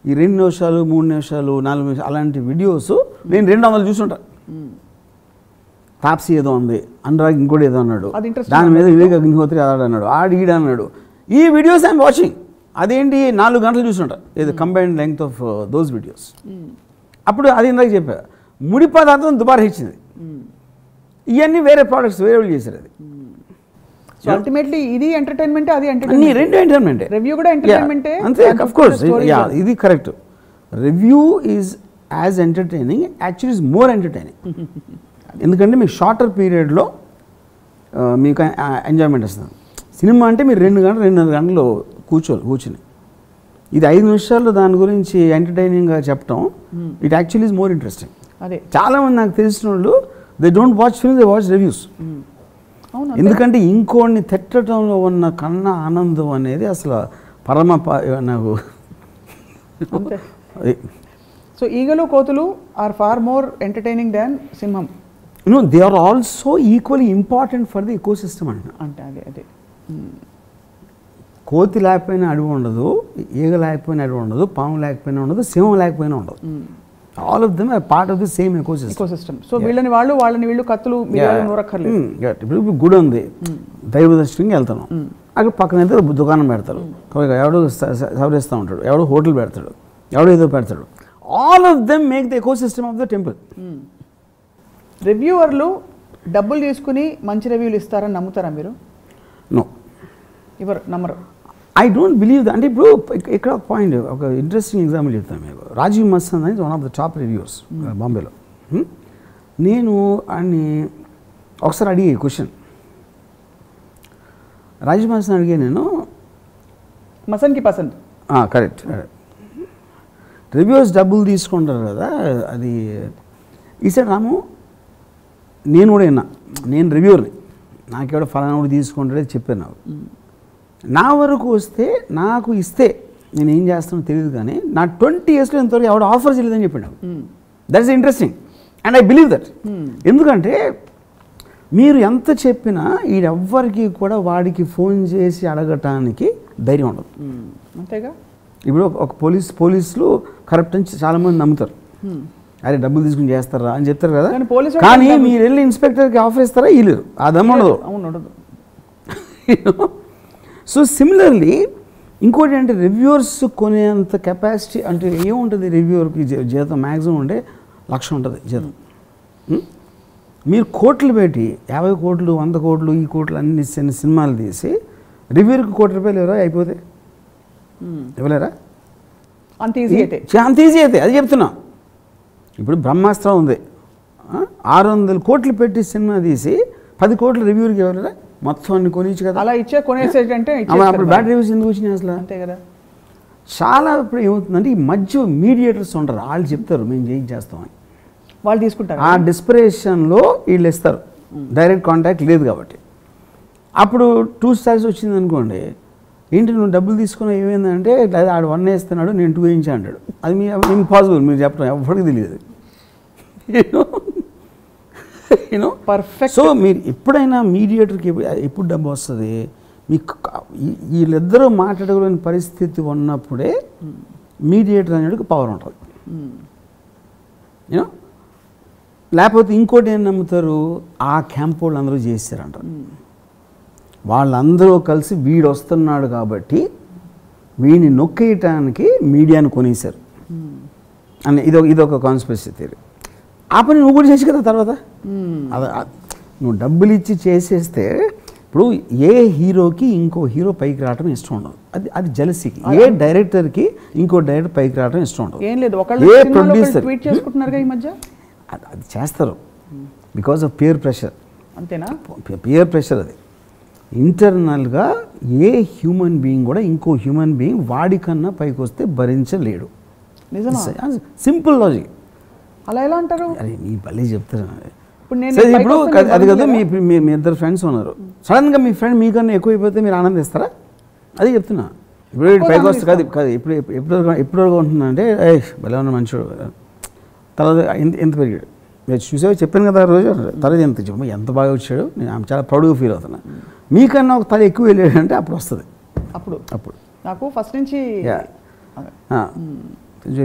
ఈ 2 నిమిషాలు 3 నిమిషాలు 4 నిమిషాలు అలాంటి వీడియోస్ నేను 200 చూసుంటా. తాప్సీ ఏదో ఉంది, అనురాగ్ ఇంకోటి ఏదో అన్నాడు, దాని మీద వివేక్ అగ్నిహోత్రి అన్నాడు, ఈడ అన్నాడు. ఈ వీడియోస్ ఐఎమ్ వాచింగ్. అదేంటి 4 గంటలు చూసుంటా, ఇది combined length of those videos. అప్పుడు అది ఇందాక చెప్పా, ముడి పదార్థం దుబారా ఇచ్చింది. ఇవన్నీ వేరే ప్రోడక్ట్స్ వేరే వాళ్ళు చేశారు. అది సో అల్టిమేట్లీ ఇది ఎంటర్టైన్మెంట్, అది ఎంటర్టైన్మెంట్, రెండు ఎంటర్టైన్మెంటే. రివ్యూ కూడా ఎంటర్టైన్మెంటే అంతే. ఆఫ్ కోర్స్ ఇది correct. Review is as entertaining actually is more entertaining. ఎందుకంటే మీకు షార్టర్ పీరియడ్లో మీకు ఎంజాయ్మెంట్ వస్తుంది. సినిమా అంటే మీరు 2 గంటలు 2.5 గంటలు కూర్చుని ఇది 5 నిమిషాల్లో దాని గురించి ఎంటర్టైనింగ్గా చెప్పడం it actually is more interesting. అదే చాలామంది నాకు తెలిసిన వాళ్ళు they don't watch films, they watch reviews. ఎందుకంటే ఇంకోడిని తిట్టడంలో ఉన్న కన్నా ఆనందం అనేది అసలు పరమ నాకు. సో ఈగలు కోతులు are far more entertaining than సింహం. No, they are also equally important for the ecosystem అంటే అదే కోతి లేకపోయినా అడవి ఉండదు, ఈగ లేకపోయినా అడవి ఉండదు, పాము లేకపోయినా ఉండదు, సింహం లేకపోయినా ఉండదు. All of them are part of the same ecosystem. So వాళ్ళని వీళ్ళు కత్తులు నూరక్కర్లేదు. ఇప్పుడు గుడి ఉంది, దైవ దర్శనంకి వెళ్తాను, అక్కడ పక్కన అయితే దుకాణం పెడతారు, ఎవడో సవరిస్తూ ఉంటాడు, ఎవడో హోటల్ పెడతాడు, ఎవడో ఏదో పెడతాడు. All of them make the ecosystem of the temple. రివ్యూవర్లు డబ్బులు తీసుకుని మంచి రివ్యూలు ఇస్తారని నమ్ముతారా మీరు? నో, ఎవరు నమ్మరు. I don't believe the. అంటే ఇప్పుడు ఇక్కడ ఒక పాయింట్, ఒక ఇంట్రెస్టింగ్ ఎగ్జాంపుల్ చెప్తాను మీకు. రాజీవ్ మస్తాన్ అనేది one of the top reviewers బాంబేలో. నేను ఆయన్ని ఒకసారి అడిగే క్వశ్చన్, రాజీవ్ మస్తాన్ అడిగే నేను, మసన్కి పసంద్ కరెక్ట్, రివ్యూవర్స్ డబ్బులు తీసుకుంటారు కదా, అది ఈసారి రాము నేను కూడా విన్నా, నేను రివ్యూవర్ని, నాకెవడో ఫలానా కూడా తీసుకుంటాడే చెప్పాను. నా వరకు వస్తే నాకు ఇస్తే నేను ఏం చేస్తానో తెలియదు, కానీ నా 20 yearsలో ఇంతవరకు ఎవడో ఆఫర్ చేయలేదని చెప్పాడు నాకు. That is interesting and I believe that. ఎందుకంటే మీరు ఎంత చెప్పినా ఈడెవ్వరికి కూడా వాడికి ఫోన్ చేసి అడగటానికి ధైర్యం ఉండదు. అంతేగా. ఇప్పుడు ఒక పోలీసులు కరప్ట్ అని చాలామంది నమ్ముతారు, అరే డబ్బులు తీసుకుని చేస్తారా అని చెప్తారు కదా, కానీ మీరు వెళ్ళి ఇన్స్పెక్టర్కి ఆఫర్ ఇస్తారా? వీళ్ళు ఆ దమ్ము ఉండదు. సో సిమిలర్లీ ఇంకోటి అంటే రివ్యూవర్స్ కొనేంత కెపాసిటీ అంటే ఏముంటుంది రివ్యూవర్కి జీతం మ్యాక్సిమం ఉంటే 1,00,000 ఉంటుంది జీతం. మీరు కోట్లు పెట్టి 50 కోట్లు 100 కోట్లు ఈ కోట్లు అన్ని సినిమాలు తీసి రివ్యూర్కి ₹1,00,000 ఎవరో అయిపోతే ఇవ్వలేరా? అంత ఈజీ అయితే అది చెప్తున్నా. ఇప్పుడు బ్రహ్మాస్త్రం ఉంది, 600 కోట్లు పెట్టి సినిమా తీసి 10 కోట్లు రివ్యూర్కి ఇవ్వలేరా? మొత్తం అన్ని కొనిచ్చు కదా, అలా కొనేసేటంటే అప్పుడు బ్యాడ్ రివ్యూస్ ఎందుకు వచ్చినాయి అసలు? అంతే కదా. చాలా ఇప్పుడు ఏమవుతుందంటే ఈ మధ్య మీడియేటర్స్ ఉంటారు, వాళ్ళు చెప్తారు మేము చేస్తామని, వాళ్ళు తీసుకుంటారు. ఆ డిస్పరేషన్లో వీళ్ళు ఇస్తారు, డైరెక్ట్ కాంటాక్ట్ లేదు కాబట్టి. అప్పుడు 2 stars వచ్చింది అనుకోండి, ఏంటి నువ్వు డబ్బులు తీసుకున్నా ఏమైందంటే లేదా ఆడు 1 వేస్తున్నాడు నేను 2 వేయించా అంటాడు. అది మీ ఇంపాసిబుల్, మీరు చెప్పడం ఎవరికి తెలియదు. పర్ఫెక్ట్. సో మీరు ఎప్పుడైనా మీడియేటర్కి ఎప్పుడు డబ్బు వస్తుంది, మీకు వీళ్ళిద్దరూ మాట్లాడగలిగిన పరిస్థితి ఉన్నప్పుడే మీడియేటర్ అనేది పవర్ ఉంటుంది. యూనో, లేకపోతే ఇంకోటి ఏం నమ్ముతారు, ఆ క్యాంప్ వాళ్ళు అందరూ చేశారంటారు. వాళ్ళందరూ కలిసి వీడు వస్తున్నాడు కాబట్టి వీడిని నొక్కేయటానికి మీడియాను కొనేశారు అని ఇదొక కాన్స్పిరసీ థియరీ. ఆ పని నువ్వు కూడా చేసి కదా తర్వాత. నువ్వు డబ్బులు ఇచ్చి చేసేస్తే ఇప్పుడు ఏ హీరోకి ఇంకో హీరో పైకి రావడం ఇష్టం ఉండదు, అది జెలసీకి. ఏ డైరెక్టర్కి ఇంకో డైరెక్టర్ పైకి రావడం ఇష్టం ఉండదు. ఏ ప్రొడ్యూసర్ అది చేస్తారు బికాజ్ ఆఫ్ పియర్ ప్రెషర్. అంతేనా? పియర్ ప్రెషర్ అది. ఇంటర్నల్గా ఏ హ్యూమన్ బీయింగ్ కూడా ఇంకో హ్యూమన్ బీయింగ్ వాడికన్నా పైకి వస్తే భరించలేడు. Simple logic. అలా ఎలా అంటారు? అరే నీ భలే చెప్తారు. ఇప్పుడు అది కదా, మీ ఇద్దరు ఫ్రెండ్స్ ఉన్నారు, సడన్గా మీ ఫ్రెండ్ మీకన్నా ఎక్కువ అయిపోతే మీరు ఆనందిస్తారా? అది చెప్తున్నా. ఇప్పుడు పైకి వస్తే కాదు ఎప్పుడు ఉంటుందంటే భలే ఉన్న మనుషుడు తర్వాత ఎంత పెరిగాడు మీరు చూసావు, చెప్పాను కదా రోజు, తర్వాత ఎంత బాగా వచ్చాడు, నేను చాలా ప్రౌడ్గా ఫీల్ అవుతున్నా. మీకన్నా ఒక తల ఎక్కువ వెళ్ళాడంటే అప్పుడు వస్తుంది. అప్పుడు నాకు ఫస్ట్ నుంచి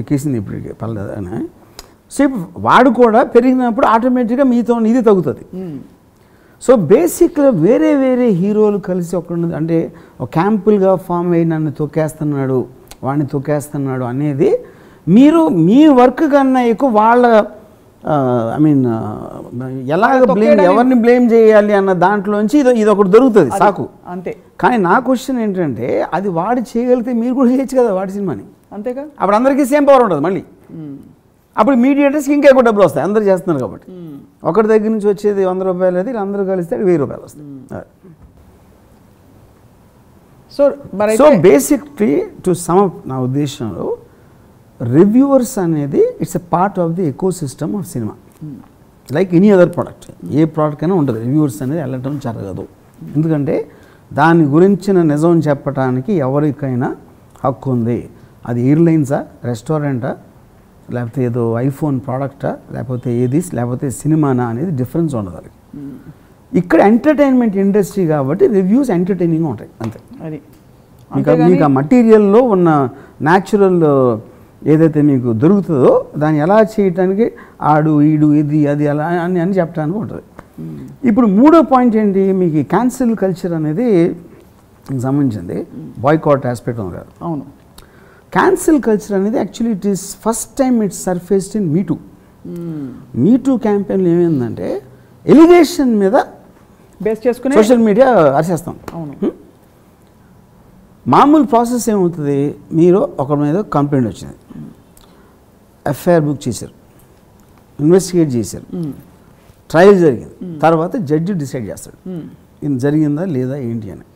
ఎక్కేసింది ఇప్పటికి పర్లేదు అని. సో ఇప్పుడు వాడు కూడా పెరిగినప్పుడు ఆటోమేటిక్గా మీతో ఇది తగ్గుతుంది. సో బేసిక్గా వేరే వేరే హీరోలు కలిసి అంటే ఒక క్యాంపుల్గా ఫామ్ అయ్యి నన్ను తొక్కేస్తున్నాడు వాడిని తొక్కేస్తున్నాడు అనేది మీరు మీ వర్క్ కన్నా ఎక్కువ వాళ్ళ ఐ మీన్ ఎలాగ ఎవరిని బ్లేమ్ చేయాలి అన్న దాంట్లోంచి ఇది ఒకటి దొరుకుతుంది సాకు. అంతే. కానీ నా క్వశ్చన్ ఏంటంటే అది వాడు చేయగలిగితే మీరు కూడా చేయొచ్చు కదా వాడి సినిమాని. అంతేగా. అప్పుడు అందరికీ సేమ్ పవర్ ఉంటుంది మళ్ళీ. అప్పుడు మీడియేటర్స్కి ఇంకా ఎక్కువ డబ్బులు వస్తాయి, అందరూ చేస్తున్నారు కాబట్టి. ఒకటి దగ్గర నుంచి వచ్చేది 100 రూపాయలు, అది అందరూ కలిస్తే 1000 రూపాయలు వస్తాయి. So basically to sum up నా ఉద్దేశంలో రివ్యూవర్స్ అనేది it's a part of the ecosystem of cinema, like any other product. A product అయినా ఉంటుంది, రివ్యూవర్స్ అనేది వెళ్ళటం జరగదు. ఎందుకంటే దాని గురించిన నిజం చెప్పడానికి ఎవరికైనా హక్కు ఉంది. అది ఎయిర్లైన్సా, రెస్టారెంటా, లేకపోతే ఏదో ఐఫోన్ ప్రోడక్టా, లేకపోతే ఏది, లేకపోతే సినిమానా అనేది డిఫరెన్స్ ఉండదు అది. ఇక్కడ ఎంటర్టైన్మెంట్ ఇండస్ట్రీ కాబట్టి రివ్యూస్ ఎంటర్టైనింగ్గా ఉంటాయి అంతే. అది మీకు ఆ మటీరియల్లో ఉన్న న్యాచురల్ ఏదైతే మీకు దొరుకుతుందో దాన్ని ఎలా చేయటానికి ఆడు ఈడు ఇది అది అలా అని చెప్పడానికి ఉంటుంది. ఇప్పుడు మూడో పాయింట్ ఏంటి, మీకు క్యాన్సిల్ కల్చర్ అనేది సంబంధించింది, బాయ్కాట్ ఆస్పెక్ట్ ఉంది కదా. అవును, క్యాన్సిల్ కల్చర్ అనేది actually it is first time it's surfaced in me too. Me too క్యాంపెయిన్లో ఏమైందంటే ఎలిగేషన్ మీద బేస్ చేసుకుని సోషల్ మీడియా అరిచేస్తాం. అవును, మామూలు ప్రాసెస్ ఏమవుతుంది, మీరు ఒకరి మీద కంప్లైంట్ వచ్చింది, ఎఫ్ఐఆర్ బుక్ చేశారు, ఇన్వెస్టిగేట్ చేశారు, ట్రయల్ జరిగింది, తర్వాత జడ్జి డిసైడ్ చేస్తాడు ఇది జరిగిందా లేదా ఏంటి అని.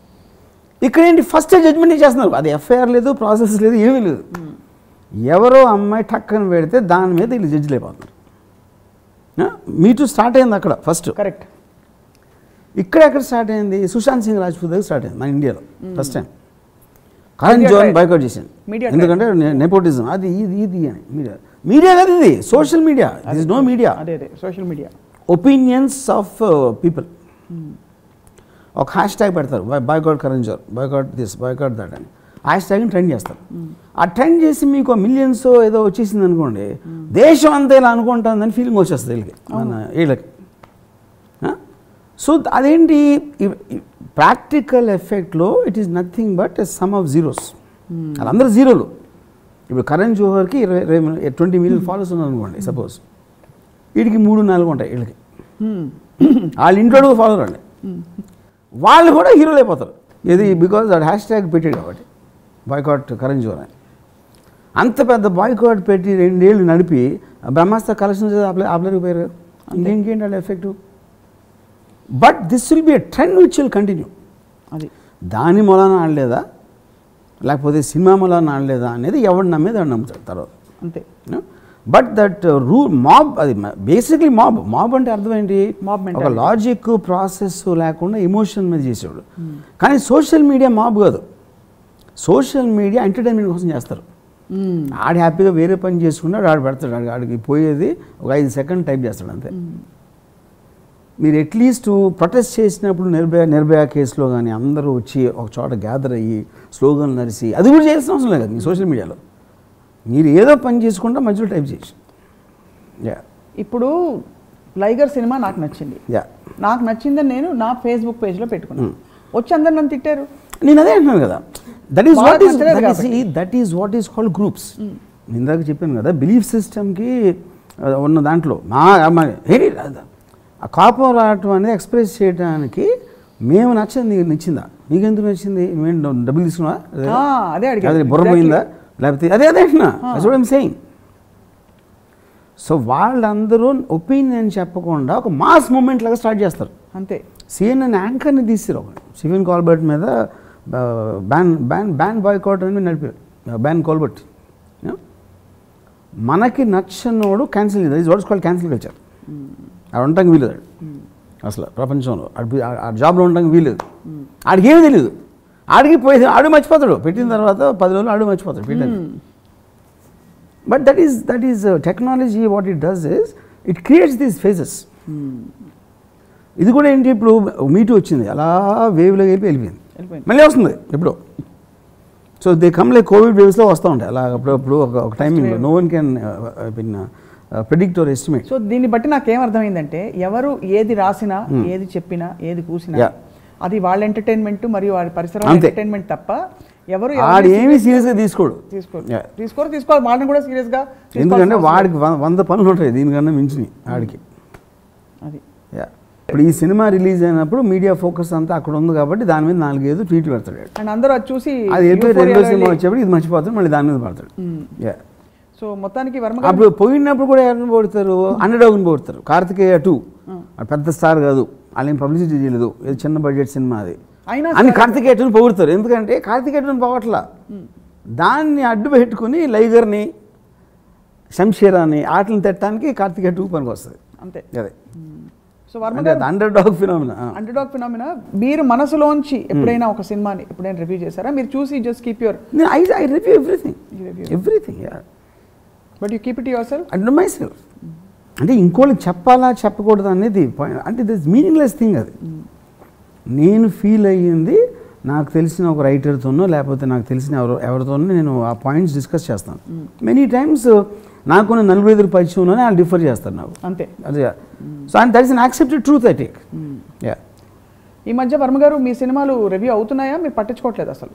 ఇక్కడ ఏంటి, ఫస్ట్ జడ్జ్మెంట్ చేస్తున్నారు, అది ఎఫ్ఐఆర్ లేదు, ప్రాసెస్ లేదు, ఏమీ లేదు. ఎవరో అమ్మాయి టక్కన పెడితే దాని మీద వీళ్ళు జడ్జిలు అయిపోతున్నారు. మీటూ స్టార్ట్ అయింది అక్కడ ఫస్ట్. కరెక్ట్. ఇక్కడ ఎక్కడ స్టార్ట్ అయింది, సుశాంత్ సింగ్ రాజ్పూత్ దగ్గర స్టార్ట్ అయింది మన ఇండియాలో first time. Karan Johar boycott చేశాను, ఎందుకంటే నెపోటిజం అది ఇది అని. మీడియా కాదు ఇది, social media. This is no media, social media. Opinions of people. ఒక హ్యాష్ ట్యాగ్ పెడతారు, boycott Karan Johar, boycott this, boycott that అని హ్యాష్ ట్యాగ్ని ట్రెండ్ చేస్తారు. ఆ ట్రెండ్ చేసి మీకు మిలియన్స్ ఏదో వచ్చేసింది అనుకోండి, దేశం అంతా ఇలా అనుకుంటుందని ఫీలింగ్ వచ్చేస్తుంది వీళ్ళకి, మన వీళ్ళకి. సో అదేంటి, ప్రాక్టికల్ ఎఫెక్ట్లో it is nothing but sum of zeros. వాళ్ళందరూ జీరోలు. ఇప్పుడు కరణ్ జోహర్కి 20 మిలియన్ ఫాలోవర్స్ ఉన్నారు అనుకోండి సపోజ్, వీడికి 3-4 ఉంటాయి వీళ్ళకి. వాళ్ళ ఇంట్లో ఫాలోవర్ అండి, వాళ్ళు కూడా హీరోలు అయిపోతారు. ఇది బికాజ్ అది హ్యాష్ ట్యాగ్ పెట్టాడు కాబట్టి, బాయ్కాట్ కరణ్ జోహర్ అని. అంత పెద్ద బాయ్కాట్ పెట్టి 2 ఏళ్ళు నడిపి బ్రహ్మాస్త్ర కలెక్షన్ ఆపలేకపోయారు. ఇంకేంటి వాళ్ళ effective. But this will be a trend which will continue. అది దాని మూలాన ఆడలేదా లేకపోతే సినిమా మూలాన ఆడలేదా అనేది ఎవడు నమ్మేది ఎవడు నమ్ముతాడు తర్వాత అంతే. బట్ దట్ రూల్ మాబ్, అది బేసిక్లీ మాబ్ అంటే అర్థం ఏంటి, ఒక లాజిక్ ప్రాసెస్ లేకుండా ఎమోషన్ మీద చేసేవాడు. కానీ సోషల్ మీడియా మాబ్ కాదు, సోషల్ మీడియా ఎంటర్టైన్మెంట్ కోసం చేస్తారు. ఆడు హ్యాపీగా వేరే పని చేసుకున్నాడు, ఆడు పెడతాడు, ఆడికి పోయేది ఒక 5 సెకండ్ టైప్ చేస్తాడు అంతే. మీరు అట్లీస్ట్ ప్రొటెస్ట్ చేసినప్పుడు నిర్భయ కేసులో కానీ అందరూ వచ్చి ఒక చోట గ్యాదర్ అయ్యి స్లోగన్ నరిసి అది కూడా చేయాల్సిన అవసరం లేదు మీ సోషల్ మీడియాలో. మీరు ఏదో పని చేసుకుంటే మధ్యలో టైప్ చేసి. ఇప్పుడు లైగర్ సినిమా నాకు నచ్చింది, నాకు నచ్చిందని నేను నా ఫేస్బుక్ పేజ్లో పెట్టుకున్నాను, వచ్చి అందరు నన్ను తిట్టారు. నేను అదే అంటున్నాను కదా, that is what is called groups. ఇందాక చెప్పాను కదా, బిలీఫ్ సిస్టమ్కి ఉన్న దాంట్లో ఆ కోపం రావటం అనేది ఎక్స్ప్రెస్ చేయడానికి మేము నచ్చింది, నీకు నచ్చిందా, నీకెందుకు నచ్చింది, నువ్వేం డబ్బులు తీసుకున్నా, అదే బుర్ర పోయిందా, లేకపోతే అదే అంటున్నా, సేయింగ్. సో వాళ్ళందరూ ఒపీనియన్ చెప్పకుండా ఒక మాస్ మూమెంట్ లాగా స్టార్ట్ చేస్తారు అంతే. CNN యాంకర్ని తీసారు, స్టీఫెన్ కాల్బర్ట్ మీద బ్యాన్ బాయ్కాట్ అని నడిపారు, బ్యాన్ కాల్బర్ట్. మనకి నచ్చనోడు క్యాన్సిల్ చేయాలి, is what is called cancel culture. ఆడు ఉండటానికి వీలేదు అసలు ప్రపంచంలో, ఆ జాబ్లో ఉండడానికి వీలేదు. ఆడికి ఏమీ తెలియదు, ఆడికి పోయి ఆడు మర్చిపోతాడు, పెట్టిన తర్వాత 10 రోజులు ఆడు మర్చిపోతాడు పెట్టాను. But that is technology, what it does is it creates these phases. ఇది కూడా ఏంటి, ఇప్పుడు మీటూ వచ్చింది, అలా వేవ్లో వెళ్ళిపోయింది, మళ్ళీ వస్తుంది ఎప్పుడో. So they come like Covid వేవ్స్లో వస్తూ ఉంటాయి అలా అప్పుడప్పుడు ఒక టైమింగ్లో. No one can predict or estimate. So దీన్ని బట్టి నాకేమర్థమైందంటే, ఎవరు ఏది రాసినా, ఏది చెప్పినా, ఏది కూసినా అది వాళ్ళ ఎంటర్టైన్మెంట్ మరియు వారి పరిసరాల ఎంటర్టైన్మెంట్ తప్ప ఎవరు ఏమీ సీరియస్గా తీసుకోవాలి వాళ్ళని కూడా సీరియస్గా. ఎందుకంటే వాడికి 100 పనులు ఉంటాయి దీనికన్నా మించినాయి ఆడికి. అది ఇప్పుడు ఈ సినిమా రిలీజ్ అయినప్పుడు మీడియా ఫోకస్ అంతా అక్కడ ఉంది కాబట్టి దాని మీద 4-5 ట్వీట్లు పెడతాడు, అండ్ అందరూ అది చూసి అది వెళ్ళిపోయి 2వ సినిమా వచ్చేప్పుడు ఇది మర్చిపోతాడు, మళ్ళీ దాని మీద పడతాడు. సో మొత్తానికి వర్మ గారు అప్పుడు పోయినప్పుడు కూడా ఎవరిని పోడతారు, అండర్ డాగ్ని పోడతారు. కార్తికేయ 2 పెద్ద స్టార్ కాదు, వాళ్ళేం పబ్లిసిటీ చేయలేదు, ఏదో చిన్న బడ్జెట్ సినిమా అది అయినా అని కార్తికేయ 2ని పొగుడతారు. ఎందుకంటే కార్తికేయ 2ని పోగట్లా, దాన్ని అడ్డు పెట్టుకుని లైగర్ని శంషీరాని ఆటలను తెట్టడానికి కార్తికేయ 2 పనికి వస్తుంది అంతే. అదే. సో వర్మ అంటే గారు under dog phenomena. Under dog phenomena మీరు మనసులోంచి ఎప్పుడైనా ఒక సినిమాని ఎప్పుడైనా రివ్యూ చేశారా? మీరు చూసి just keep your I review everything but you keep it your self and my self. అంటే ఇంకోళ్ళకి చెప్పాలా చెప్పకూడదు అనేది పాయింట్. అంటే దిస్ మీనింగ్లెస్ థింగ్ అది. నేను ఫీల్ అయ్యింది నాకు తెలిసిన ఒక రైటర్తోనో లేకపోతే నాకు తెలిసిన ఎవరితోనో నేను ఆ పాయింట్స్ డిస్కస్ చేస్తాను. మెనీ టైమ్స్ నాకు నలుగురు పరిచయంలోనే వాళ్ళు డిఫర్ చేస్తారు నాకు అంతే. అదే. So and that is an accepted truth I take. ఈ మధ్య వర్మ గారు మీ సినిమాలు రివ్యూ అవుతున్నాయా? మీరు పట్టించుకోవట్లేదు అసలు?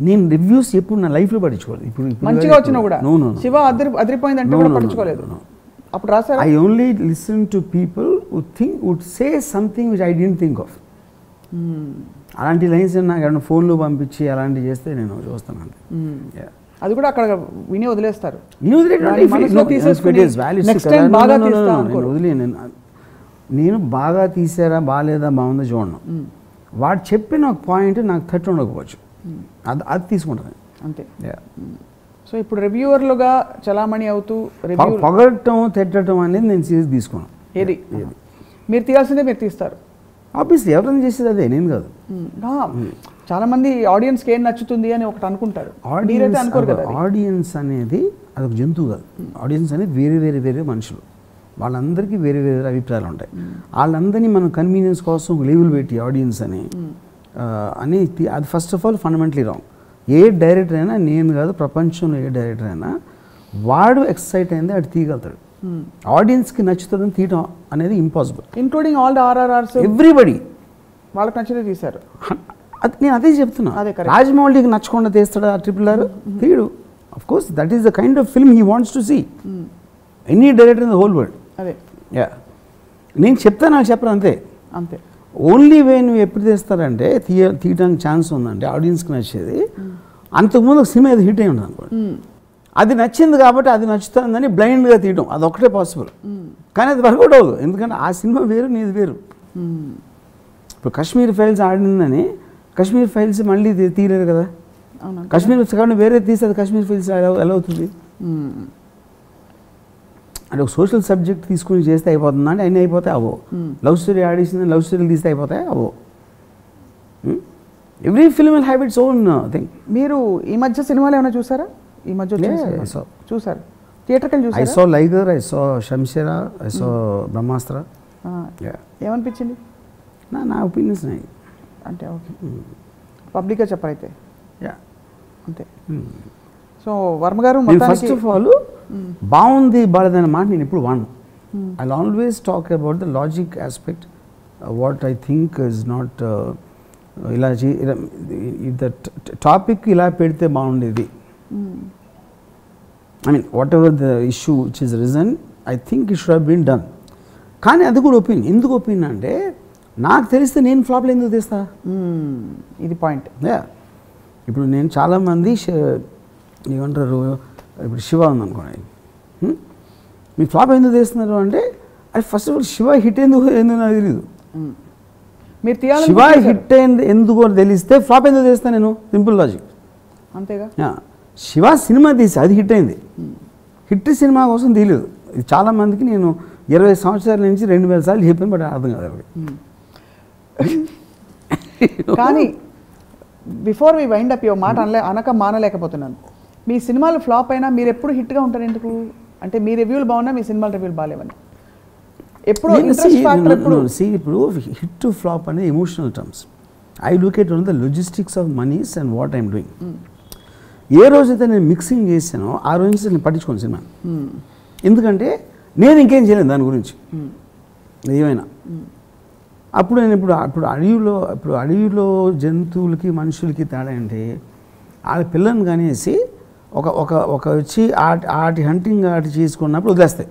నేను రివ్యూస్ ఎప్పుడు నా లైఫ్లో పట్టించుకోలేదు. ఇప్పుడు మంచిగా వచ్చినా కూడా శివ అదిరిపోయిందంటే కూడా పట్టించుకోలేదు. అప్పుడు రాశారా? I only listen to people would say something which I don't think of. అలాంటి లైన్స్ నాకు ఏమైనా ఫోన్లో పంపించి అలాంటివి చేస్తే నేను చూస్తాను. అది కూడా అక్కడ విని వదిలేస్తారు. నేను బాగా తీసారా బాగాలేదా బాగుందో చూడను. వాడు చెప్పిన ఒక పాయింట్ నాకు తట్టు ఉండకపోవచ్చు, అది తీసుకుంటాను అంతే. సో ఇప్పుడు రివ్యూవర్లుగా చలామణి అవుతూ పొగడటం తిట్టడం అనేది నేను సీరియస్ తీసుకోను. ఏది మీరు తీయాల్సిందే మీరు తీస్తారు. ఆబ్వియస్లీ ఎవరైనా చేసేది అదే, నేను కాదు. చాలా మంది ఆడియన్స్కి ఏం నచ్చుతుంది అని ఒకటి అనుకుంటారు. ఆడియన్స్ అనేది అదొక జంతువు కాదు. ఆడియన్స్ అనేది వేరే వేరే వేరే మనుషులు, వాళ్ళందరికీ వేరే వేరే అభిప్రాయాలు ఉంటాయి. వాళ్ళందరినీ మనం కన్వీనియన్స్ కోసం లేబుల్ పెట్టి ఆడియన్స్ అని అది first of all fundamentally wrong. A director అయినా, నేను కాదు ప్రపంచంలో ఏ డైరెక్టర్ అయినా, వాడు ఎక్సైట్ అయింది అది తీయగలుగుతాడు. ఆడియన్స్కి నచ్చుతుందని తీయటం అనేది impossible. Including all the RRRs everybody వాళ్ళకి నచ్చితే తీశారు. అది నేను అదే చెప్తున్నా. రాజమౌళికి నచ్చకుండా తీస్తాడు ఆ RRR తీయడు. Of course that is the kind of film he wants to see. Any director in the whole world. అదే నేను చెప్తాను, నాకు చెప్పరు అంతే. అంతే. ఓన్లీ వే నువ్వు ఎప్పుడు తీస్తారంటే తీయడానికి ఛాన్స్ ఉందంటే ఆడియన్స్కి నచ్చేది. అంతకుముందు ఒక సినిమా ఏది హిట్ అయి ఉంటుంది అనుకోండి, అది నచ్చింది కాబట్టి అది నచ్చుతుందని బ్లైండ్గా తీయడం అదొక్కటే పాసిబుల్. కానీ అది వర్కౌట్ అవ్వదు, ఎందుకంటే ఆ సినిమా వేరు, నీది వేరు. ఇప్పుడు కాశ్మీర్ ఫైల్స్ ఆడిందని కాశ్మీర్ ఫైల్స్ మళ్ళీ తీయలేరు కదా. కాశ్మీర్ కాబట్టి వేరే తీస్తే అది కాశ్మీర్ ఫైల్స్ ఎలా అవుతుంది? అంటే ఒక సోషల్ సబ్జెక్ట్ తీసుకుని చేస్తే అయిపోతుందా అంటే అన్నీ అయిపోతాయి అవో. లవ్ స్టోరీ ఆడిషన్ లవ్ స్టోరీలు తీస్తే అయిపోతాయి అవో. Every film will have its own thing. మీరు ఈ మధ్య సినిమాలు ఏమైనా చూసారా? ఈ మధ్య చూసారు? థియేటర్కి వెళ్ళి చూసారా? I saw Liger, I saw Shamshera, I saw Brahmastra. ఏమనిపించింది? నా ఒపీనియన్స్ అంటే ఓకే, పబ్లిక్గా చెప్పరైతే అంతే. సో వర్మ గారు ఫస్ట్ ఆఫ్ ఆల్ బాగుంది బాలేదనే మాట నేను ఇప్పుడు వాడను. I always talk about the logic aspect, what I think is not ఇలా ద టాపిక్ ఇలా పెడితే బాగుండేది. I mean whatever the issue which is reason I think it should have been done. కానీ అది కూడా ఒపీనియన్. ఎందుకు opinion అంటే నాకు తెలిస్తే నేను ఫ్లాప్లు ఎందుకు తీస్తా? ఇది పాయింట్. ఇప్పుడు నేను చాలామంది ఏమంటారు, ఇప్పుడు శివ ఉందనుకోండి, మీ ఫ్లాప్ ఎందుకు తీస్తున్నారు అంటే అది first of all Shiva hit ఎందుకు నాకు తెలియదు. మీరు శివ హిట్ అయింది ఎందుకు తెలిస్తే ఫ్లాప్ ఎందుకు తీస్తాను నేను? సింపుల్ లాజిక్ అంతేగా. శివ సినిమా తీసి అది హిట్ అయింది, హిట్ సినిమా కోసం తీయలేదు. ఇది చాలామందికి నేను 20 సంవత్సరాల నుంచి 2000 సార్లు చెప్పాను, బట్ అర్థం కాదు. కానీ బిఫోర్ వి వైండ్ అప్, మాట అనక మానలేకపోతున్నాను. మీ సినిమాలు ఫ్లాప్ అయినా మీరు ఎప్పుడు హిట్గా ఉంటారు ఎందుకు? అంటే మీ రివ్యూలు బాగున్నా మీ సినిమాల రివ్యూలు బాగాలేవని ఎప్పుడు ఇప్పుడు హిట్ టు ఫ్లాప్ అనేది emotional terms. I look at on the logistics of monies and what I'm doing. ఏ రోజైతే నేను మిక్సింగ్ చేశానో ఆ రోజు నుంచి నేను పట్టించుకోను సినిమా. ఎందుకంటే నేను ఇంకేం చేయలేను దాని గురించి ఏమైనా. అప్పుడు నేను ఇప్పుడు అడవిలో జంతువులకి మనుషులకి తేడా అంటే వాళ్ళ పిల్లల్ని కనేసి ఒక వచ్చి ఆటి హంటింగ్ ఆటి చేసుకున్నప్పుడు వదిలేస్తాయి.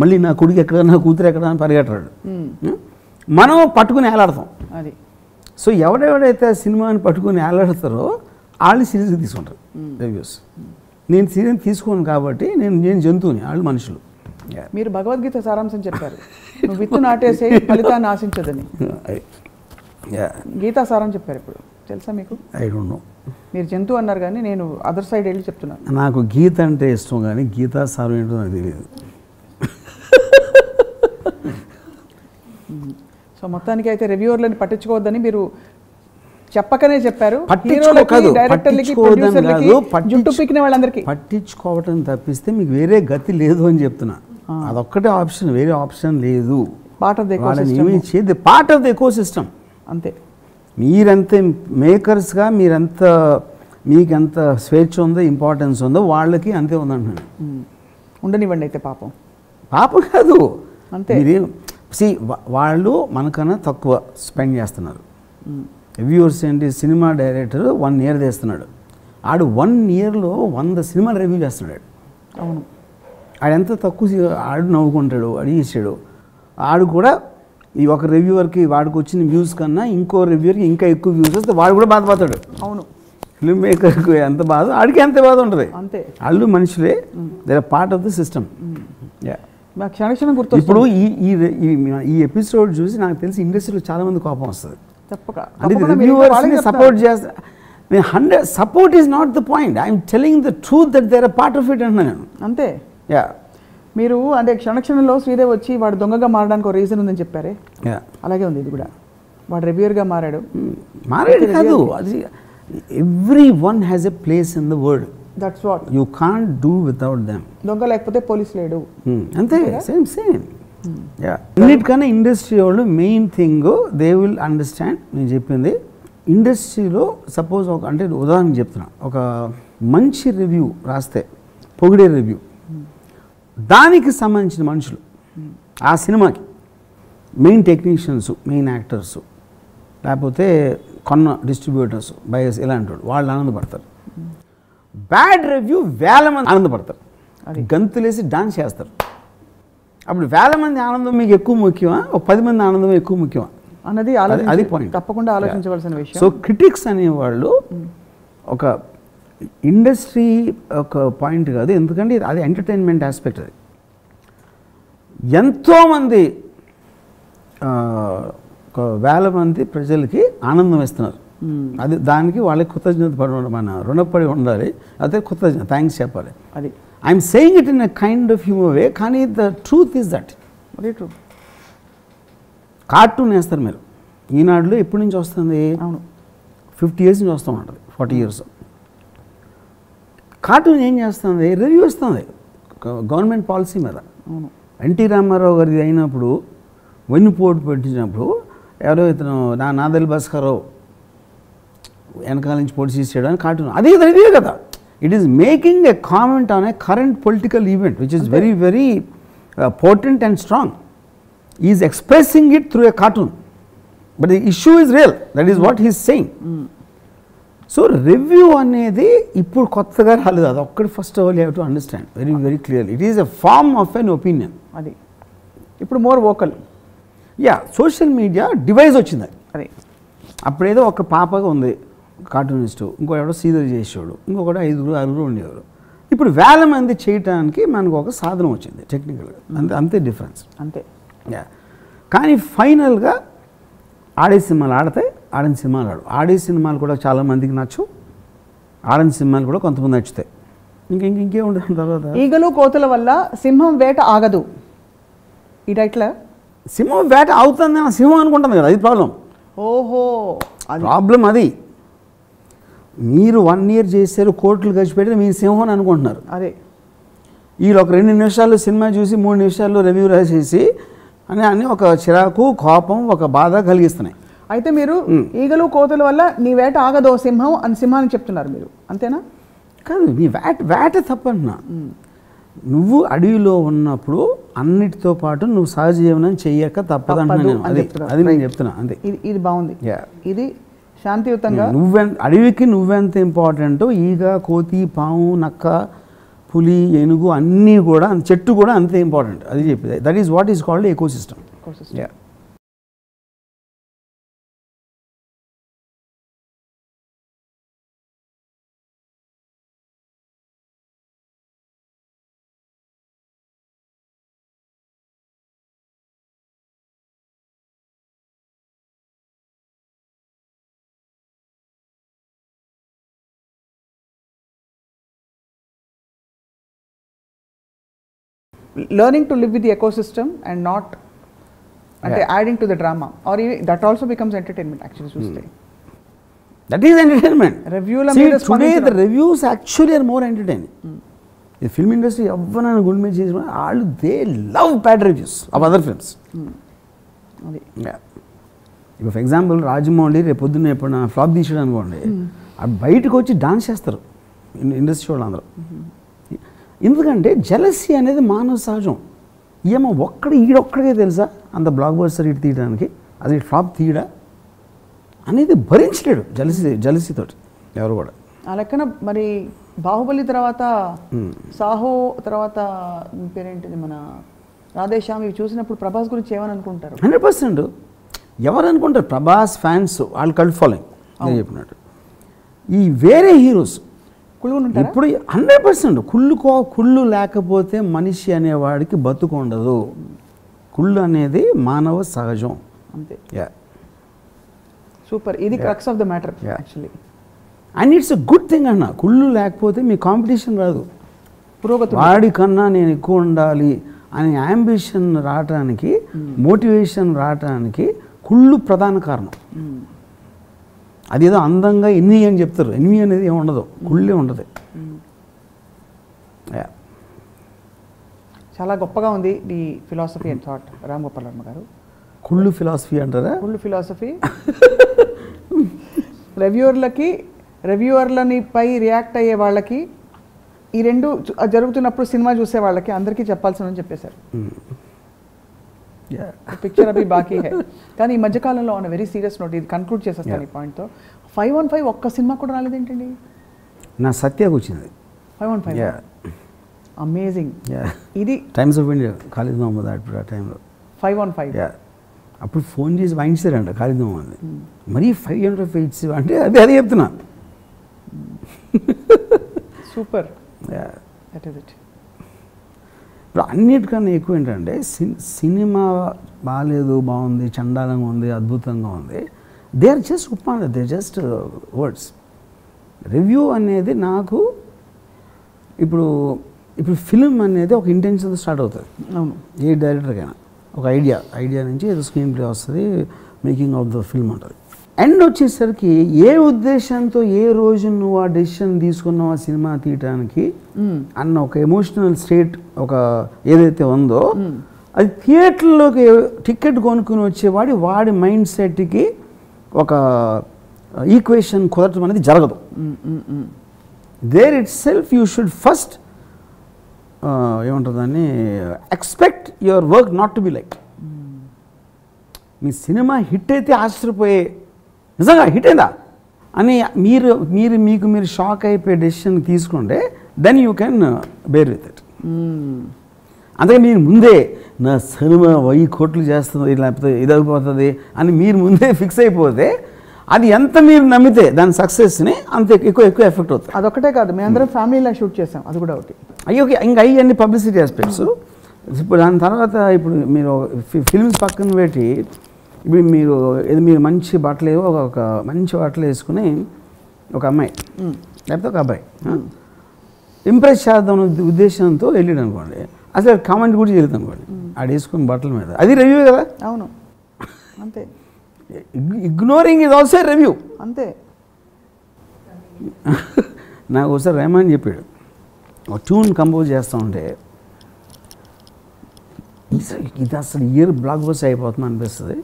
మళ్ళీ నా కొడుకు ఎక్కడ, నా కూతురు ఎక్కడ అని పరిగెట్టాడు. మనం పట్టుకుని ఏలాడతాం. అది సో ఎవడెవడైతే సినిమాని పట్టుకుని ఏలాడతారో వాళ్ళు సీరియస్గా తీసుకుంటారు రివ్యూస్. నేను సీరియస్ తీసుకోను కాబట్టి నేను జంతువుని, వాళ్ళు మనుషులు. మీరు భగవద్గీత సారాంశం చెప్పారు, నువ్వు విత్తు నాటేసే ఫలితాన్ని ఆశించదని. గీతా సారం చెప్పారు. ఇప్పుడు తెలుసా మీకు? I don't know. మీరు జంతువు అన్నారు కానీ నేను అదర్ సైడ్ వెళ్ళి చెప్తున్నాను. నాకు గీత అంటే ఇష్టం కానీ గీతా సారం ఏంటో నాకు తెలియదు. సో మొత్తానికి అయితే రివ్యూవర్లని పట్టించుకోవద్దని మీరు చెప్పకనే చెప్పారు. జుట్టు పీకిన వాళ్ళందరికీ పట్టించుకోవటం తప్పిస్తే మీకు వేరే గతి లేదు అని చెప్తున్నా. అదొక్కటే ఆప్షన్, వేరే ఆప్షన్ లేదు. పార్ట్ ఆఫ్ ద ఎకోసిస్టమ్ అంతే. మీరంత మేకర్స్గా మీకెంత స్వేచ్ఛ ఉందో, ఇంపార్టెన్స్ ఉందో వాళ్ళకి అంతే ఉందంటున్నాను. ఉండనివ్వండి అయితే. పాపం కాదు అంతే. వాళ్ళు మనకన్నా తక్కువ స్పెండ్ చేస్తున్నారు. రివ్యూవర్స్ ఏంటి, సినిమా డైరెక్టర్ 1 year చేస్తున్నాడు, ఆడు 1 yearలో 100 సినిమాలు రివ్యూ చేస్తున్నాడు. అవును. ఆడెంత తక్కువ, ఆడు నవ్వుకుంటాడు, అడిగేసాడు. ఆడు కూడా ఈ ఒక రివ్యూవర్కి వాడికి వచ్చిన వ్యూస్ కన్నా ఇంకో రివ్యూవర్కి ఇంకా ఎక్కువ వ్యూస్ వస్తే వాడు కూడా బాధపడతాడు. అవును. ఫిల్మ్ మేకర్కి ఎంత బాధ, ఆడికి అంతే బాధ ఉంటుంది. అంతే. వాళ్ళు మనుషులే, they are part of the system. క్షణక్షణం గుర్తు. ఇప్పుడు ఈ ఎపిసోడ్ చూసి నాకు తెలిసి ఇండస్ట్రీలో చాలా మంది కోపం వస్తుంది. అంటే రివ్యూవర్స్ని సపోర్ట్ చేస్తా. Support is not the point, I'm telling the truth that they are part of it అంటున్నా నేను. అంతే. మీరు అంటే క్షణక్షణంలో శ్రీదేవ్ వచ్చి వాడు దొంగగా మారడానికి ఒక రీజన్ ఉందని చెప్పారే, అలాగే ఉంది ఇది కూడా. వాడు రివ్యూవర్గా మారాడు కాదు, అది every one has a place in the world. That's what you can't do without them. దొంగ లేకపోతే పోలీస్ లేడు. అంతే, సేమ్. అన్నిటికన్నా ఇండస్ట్రీ వాళ్ళు main thing they will understand. నేను చెప్పింది ఇండస్ట్రీలో సపోజ్ అంటే ఉదాహరణకు చెప్తున్నా, ఒక మంచి రివ్యూ రాస్తే, పొగిడే రివ్యూ, దానికి సంబంధించిన మనుషులు ఆ సినిమాకి మెయిన్ టెక్నీషియన్స్, మెయిన్ యాక్టర్స్, లేకపోతే కొన్న డిస్ట్రిబ్యూటర్స్, బయర్స్, ఇలాంటి వాళ్ళు ఆనందపడతారు. బ్యాడ్ రివ్యూ 1000 మంది ఆనందపడతారు, గంతులేసి డాన్స్ చేస్తారు. అప్పుడు 1000 మంది ఆనందం మీకు ఎక్కువ ముఖ్యమా, ఒక 10 మంది ఆనందం ఎక్కువ ముఖ్యమా అన్నది అది పాయింట్. తప్పకుండా ఆలోచించవలసిన విషయం. సో క్రిటిక్స్ అనేవాళ్ళు ఒక ఇండస్ట్రీ ఒక పాయింట్ కాదు, ఎందుకంటే అది ఎంటర్టైన్మెంట్ ఆస్పెక్ట్. అది ఎంతోమంది ఒక 1000 మంది ప్రజలకి ఆనందం ఇస్తున్నారు. అది దానికి వాళ్ళకి కృతజ్ఞత పడి మన రుణపడి ఉండాలి. అదే కృతజ్ఞత, థ్యాంక్స్ చెప్పాలి. అది I'm saying it in a kind of humour way, కానీ the truth is that. Very true. Cartoon వేస్తారు మీరు, ఈనాడులో ఎప్పటి నుంచి వస్తుంది? అవును, 50 years నుంచి వస్తూ ఉంటుంది, 40 years. కార్టూన్ ఏం చేస్తుంది? రివ్యూ ఇస్తుంది గవర్నమెంట్ పాలసీ మీద. అవును. ఎన్టీ రామారావు గారిది అయినప్పుడు వెన్నుపోటు పెట్టించినప్పుడు ఎవరో ఇతను నాదెల్ భాస్కర్రావు వెనకాల నుంచి పోటీ చేసాడు అని కార్టూన్, అది రివ్యూ కదా. It is making a comment on a current political event which is very very potent and strong. Is expressing it through a cartoon, but the issue is real. That is what he's saying. So review అనేది ఇప్పుడు కొత్తగా రాలేదు, అది ఒక్కటి first of all you have to understand very very clearly. It is a form of an opinion. అది ఇప్పుడు more vocal. Social media device వచ్చింది. అది అప్పుడేదో ఒక పాపగా ఉంది కార్టూనిస్టు, ఇంకో ఎవడో సీదర్ చేసేవాడు, ఇంకొకటి 5-6 ఉండేవారు. ఇప్పుడు 1000 మంది చేయటానికి మనకు ఒక సాధనం వచ్చింది టెక్నికల్గా. అంతే డిఫరెన్స్. అంతే. కానీ ఫైనల్గా ఆడే సినిమాలు ఆడతాయి, ఆడని సినిమాలు ఆడే సినిమాలు కూడా చాలామందికి నచ్చు, ఆడని సినిమాలు కూడా కొంతమంది నచ్చుతాయి. ఇంకేం ఉండదు తర్వాత. ఈగలు కోతుల వల్ల సింహం వేట ఆగదు. ఈ డైట్లో సింహం వేట అవుతుంది, సింహం అనుకుంటుంది కదా, అది ప్రాబ్లం. ఓహో, ప్రాబ్లం అది. మీరు 1 year చేశారు, కోట్లు ఖర్చు పెట్టి మీరు సింహం అని అనుకుంటున్నారు. అదే వీళ్ళు ఒక 2 నిమిషాల్లో సినిమా చూసి 3 నిమిషాల్లో రివ్యూ రాసేసి అన్నీ ఒక చిరాకు, కోపం, ఒక బాధ కలిగిస్తున్నాయి. అయితే మీరు ఈగలు కోతుల వల్ల నీ వేట ఆగదో సింహం అని సింహాన్ని చెప్తున్నారు మీరు, అంతేనా? కాదు, నీ వేట తప్పంటున్నా. నువ్వు అడవిలో ఉన్నప్పుడు అన్నిటితో పాటు నువ్వు సహజ జీవనం చెయ్యక తప్పదంటున్నా. అది నేను చెప్తున్నా. అంతే. ఇది బాగుంది. ఇది శాంతియుతంగా. అడవికి నువ్వెంత ఇంపార్టెంటో ఈగ, కోతి, పాము, నక్క, పులి, ఏనుగు అన్నీ కూడా, చెట్టు కూడా అంతే ఇంపార్టెంట్. అది చెప్పేది. That is what is called ecosystem. Learning to live with the ecosystem and not అంటే adding to the drama or that also becomes entertainment actually చూస్తే. That is entertainment. రివ్యూల today the reviews actually are more entertaining. ఈ film industry ఎవరైనా good మీద చేసిన వాళ్ళు they love bad reviews of other films. అది ఇప్పుడు ఫర్ ఎగ్జాంపుల్ రాజమౌళి రేపు పొద్దున్న ఎప్పుడు ఫ్లాప్ తీసాడు అనుకోండి, అది బయటకు వచ్చి డాన్స్ చేస్తారు ఇండస్ట్రీ వాళ్ళు అందరూ. ఎందుకంటే జెలసీ అనేది మానవ సహజం. ఏమో ఈడొక్కడికే తెలుసా అంత బ్లాక్ బస్టర్ ఇటు తీయడానికి, అది ఫ్లాప్ తీయడా అనేది భరించలేడు జలసీతోటి ఎవరు కూడా. ఆ లెక్కన మరి బాహుబలి తర్వాత సాహో తర్వాత పేరేంటిది మన రాధేశ్యామ్ ఇవి చూసినప్పుడు ప్రభాస్ గురించి ఏమని అనుకుంటారు? 100% ఎవరు అనుకుంటారు? ప్రభాస్ ఫ్యాన్స్ వాళ్ళు కల్ట్ ఫాలోయింగ్ నేను చెప్పినట్టు. ఈ వేరే హీరోస్ ఇప్పుడు 100% కుళ్ళు లేకపోతే మనిషి అనేవాడికి బతుకు ఉండదు. కుళ్ళు అనేది మానవ సహజం. అంతే. సూపర్. ఇది crux of the matter actually. And it's a good thing అన్న. కుళ్ళు లేకపోతే మీ కాంపిటీషన్ రాదు. పురోగతి వాడికన్నా నేను ఎక్కువ ఉండాలి అనే యాంబిషన్ రావటానికి, మోటివేషన్ రావటానికి కుళ్ళు ప్రధాన కారణం. అదేదో అందంగా ఎన్ని అని చెప్తారు, ఎనిమి అనేది ఏమి ఉండదు, కుళ్ళే ఉండదు. చాలా గొప్పగా ఉంది ఈ philosophy and thought Ram Gopal Varma గారు. కుళ్ళు ఫిలాసఫీ అంటారా? కుళ్ళు ఫిలాసఫీ. రివ్యూవర్లని పై రియాక్ట్ అయ్యే వాళ్ళకి ఈ రెండు జరుగుతున్నప్పుడు సినిమా చూసే వాళ్ళకి అందరికీ చెప్పాల్సిందని చెప్పేశారు. పిక్చర్ అవి బాకీ హై. కానీ ఈ మధ్యకాలంలో ఉన్న వెరీ సీరియస్ నోట్, ఇది కన్క్లూడ్ చేసేస్తాను ఈ పాయింట్తో. 515 ఒక్క సినిమా కూడా రాలేదేంటండి? నా సత్యాకు వచ్చింది 515. అమేజింగ్. ఇది టైమ్స్ ఆఫ్ ఇండియా ఖాళీ మహమ్మద్ అప్పుడు ఆ టైంలో 515. అప్పుడు ఫోన్ చేసి వాయించారంట ఖాళీ మహమ్మద్. మరీ 505 అంటే అదే చెప్తున్నా. సూపర్. That is it. ఇప్పుడు అన్నిటికన్నా ఎక్కువ ఏంటంటే సినిమా బాగాలేదు, బాగుంది, చండాలంగా ఉంది, అద్భుతంగా ఉంది, దే ఆర్ జస్ట్ ఉప్మాన, దే జస్ట్ వర్డ్స్. రివ్యూ అనేది నాకు ఇప్పుడు ఫిలిం అనేది ఒక ఇంటెన్షన్తో స్టార్ట్ అవుతుంది. అవును. ఏ డైరెక్టర్కైనా ఒక ఐడియా నుంచి ఏదో స్క్రీన్ ప్లే వస్తుంది, మేకింగ్ ఆఫ్ ద ఫిల్మ్ ఉంటుంది. ఎండ్ వచ్చేసరికి ఏ ఉద్దేశంతో ఏ రోజు నువ్వు ఆ డెసిషన్ తీసుకున్నావు ఆ సినిమా తీయటానికి అన్న ఒక ఎమోషనల్ స్టేట్ ఒక ఏదైతే ఉందో, అది థియేటర్లోకి టికెట్ కొనుక్కుని వచ్చేవాడి వాడి మైండ్ సెట్కి ఒక ఈక్వేషన్ కుదరటం అనేది జరగదు. There itself you should first ఏమంటుంది దాన్ని, expect your work not to be like. మీ సినిమా హిట్ అయితే ఆశ్చర్యపోయే, నిజంగా హిట్ అయిందా అని మీరు షాక్ అయిపోయే డెసిషన్ తీసుకుంటే then you can bear with it. అందుకే మీరు ముందే నా సినిమా 1000 కోట్లు చేస్తుంది లేకపోతే ఇదైపోతుంది అని మీరు ముందే ఫిక్స్ అయిపోతే అది ఎంత మీరు నమ్మితే దాని సక్సెస్ని అంత ఎక్కువ ఎఫెక్ట్ అవుతుంది. అదొకటే కాదు, మేము అందరం ఫ్యామిలీలో షూట్ చేసాం, అది కూడా ఒకటి. ఓకే, ఇంకా అన్ని పబ్లిసిటీ ఆస్పెక్ట్స్. ఇప్పుడు దాని తర్వాత ఇప్పుడు మీరు ఫిల్మ్స్ పక్కన పెట్టి ఇప్పుడు మీరు మంచి బట్టలు ఒక మంచి బట్టలు వేసుకుని ఒక అమ్మాయి లేకపోతే ఒక అబ్బాయి ఇంప్రెస్ చేద్దాం ఉద్దేశంతో వెళ్ళాడు అనుకోండి, అసలు కామెంట్ కూడా చేయలేదు అనుకోండి ఆడ వేసుకుని బట్టల మీద, అది రివ్యూ కదా. అవును, అంతే. Ignoring is also review. అంతే. నాకు ఒకసారి రెహమాన్ చెప్పాడు, ఒక ట్యూన్ కంపోజ్ చేస్తూ ఉంటే ఇది అసలు ఇయర్ బ్లాక్ బస్టర్ అయిపోతుంది అనిపిస్తుంది,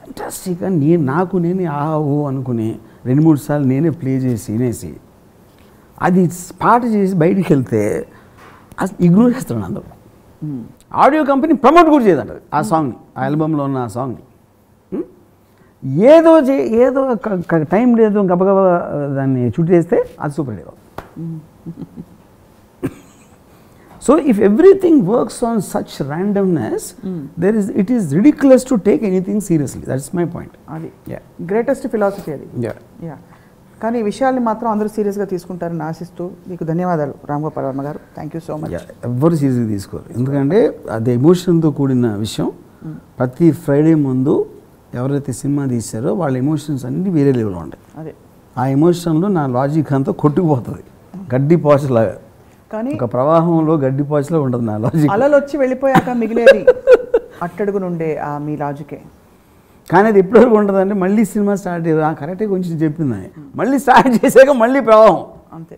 ఫంటాస్టిక్గా నేను ఆహో అనుకుని 2-3 సార్లు నేనే ప్లే చేసి వినేసి అది పాట చేసి బయటికి వెళ్తే అసలు ఇగ్నోర్ చేస్తాడు అందరూ. ఆడియో కంపెనీ ప్రమోట్ కూడా చేయదంట ఆ సాంగ్ని, ఆ ఆల్బంలో ఉన్న ఆ సాంగ్ని. ఏదో టైం లేదు గబగబా దాన్ని చుట్టేస్తే అది super hit. So if everything works on such randomness, it is ridiculous to take anything seriously. That's my point. అది గ్రేటెస్ట్ ఫిలాసఫీ అది. యా, కానీ ఈ విషయాల్ని మాత్రం అందరూ సీరియస్గా తీసుకుంటారని ఆశిస్తూ మీకు ధన్యవాదాలు రామ్ గోపాల్ వర్మ గారు. Thank you so much. ఎవ్వరు సీరియస్గా తీసుకోరు, ఎందుకంటే అది ఎమోషన్తో కూడిన విషయం. ప్రతి ఫ్రైడే ముందు ఎవరైతే సినిమా తీశారో వాళ్ళ ఎమోషన్స్ అన్నీ వేరే లెవెల్లో ఉంటాయి. అదే, ఆ ఎమోషన్లో నా లాజిక్ అంతా కొట్టుకుపోతుంది గడ్డి పోచలాగా. కానీ ఒక ప్రవాహంలో గడ్డిపోచలో ఉంటుంది నా లాజిక్. అలలు వచ్చి వెళ్ళిపోయాక మిగిలేది అట్టడుగు నుండే మీ లాజికే. కానీ అది ఎప్పటివరకు ఉంటుందంటే మళ్ళీ సినిమా స్టార్ట్ కరెక్ట్గా కొంచెం చెప్పింది, మళ్ళీ స్టార్ట్ చేసాక మళ్ళీ ప్రవాహం అంతే.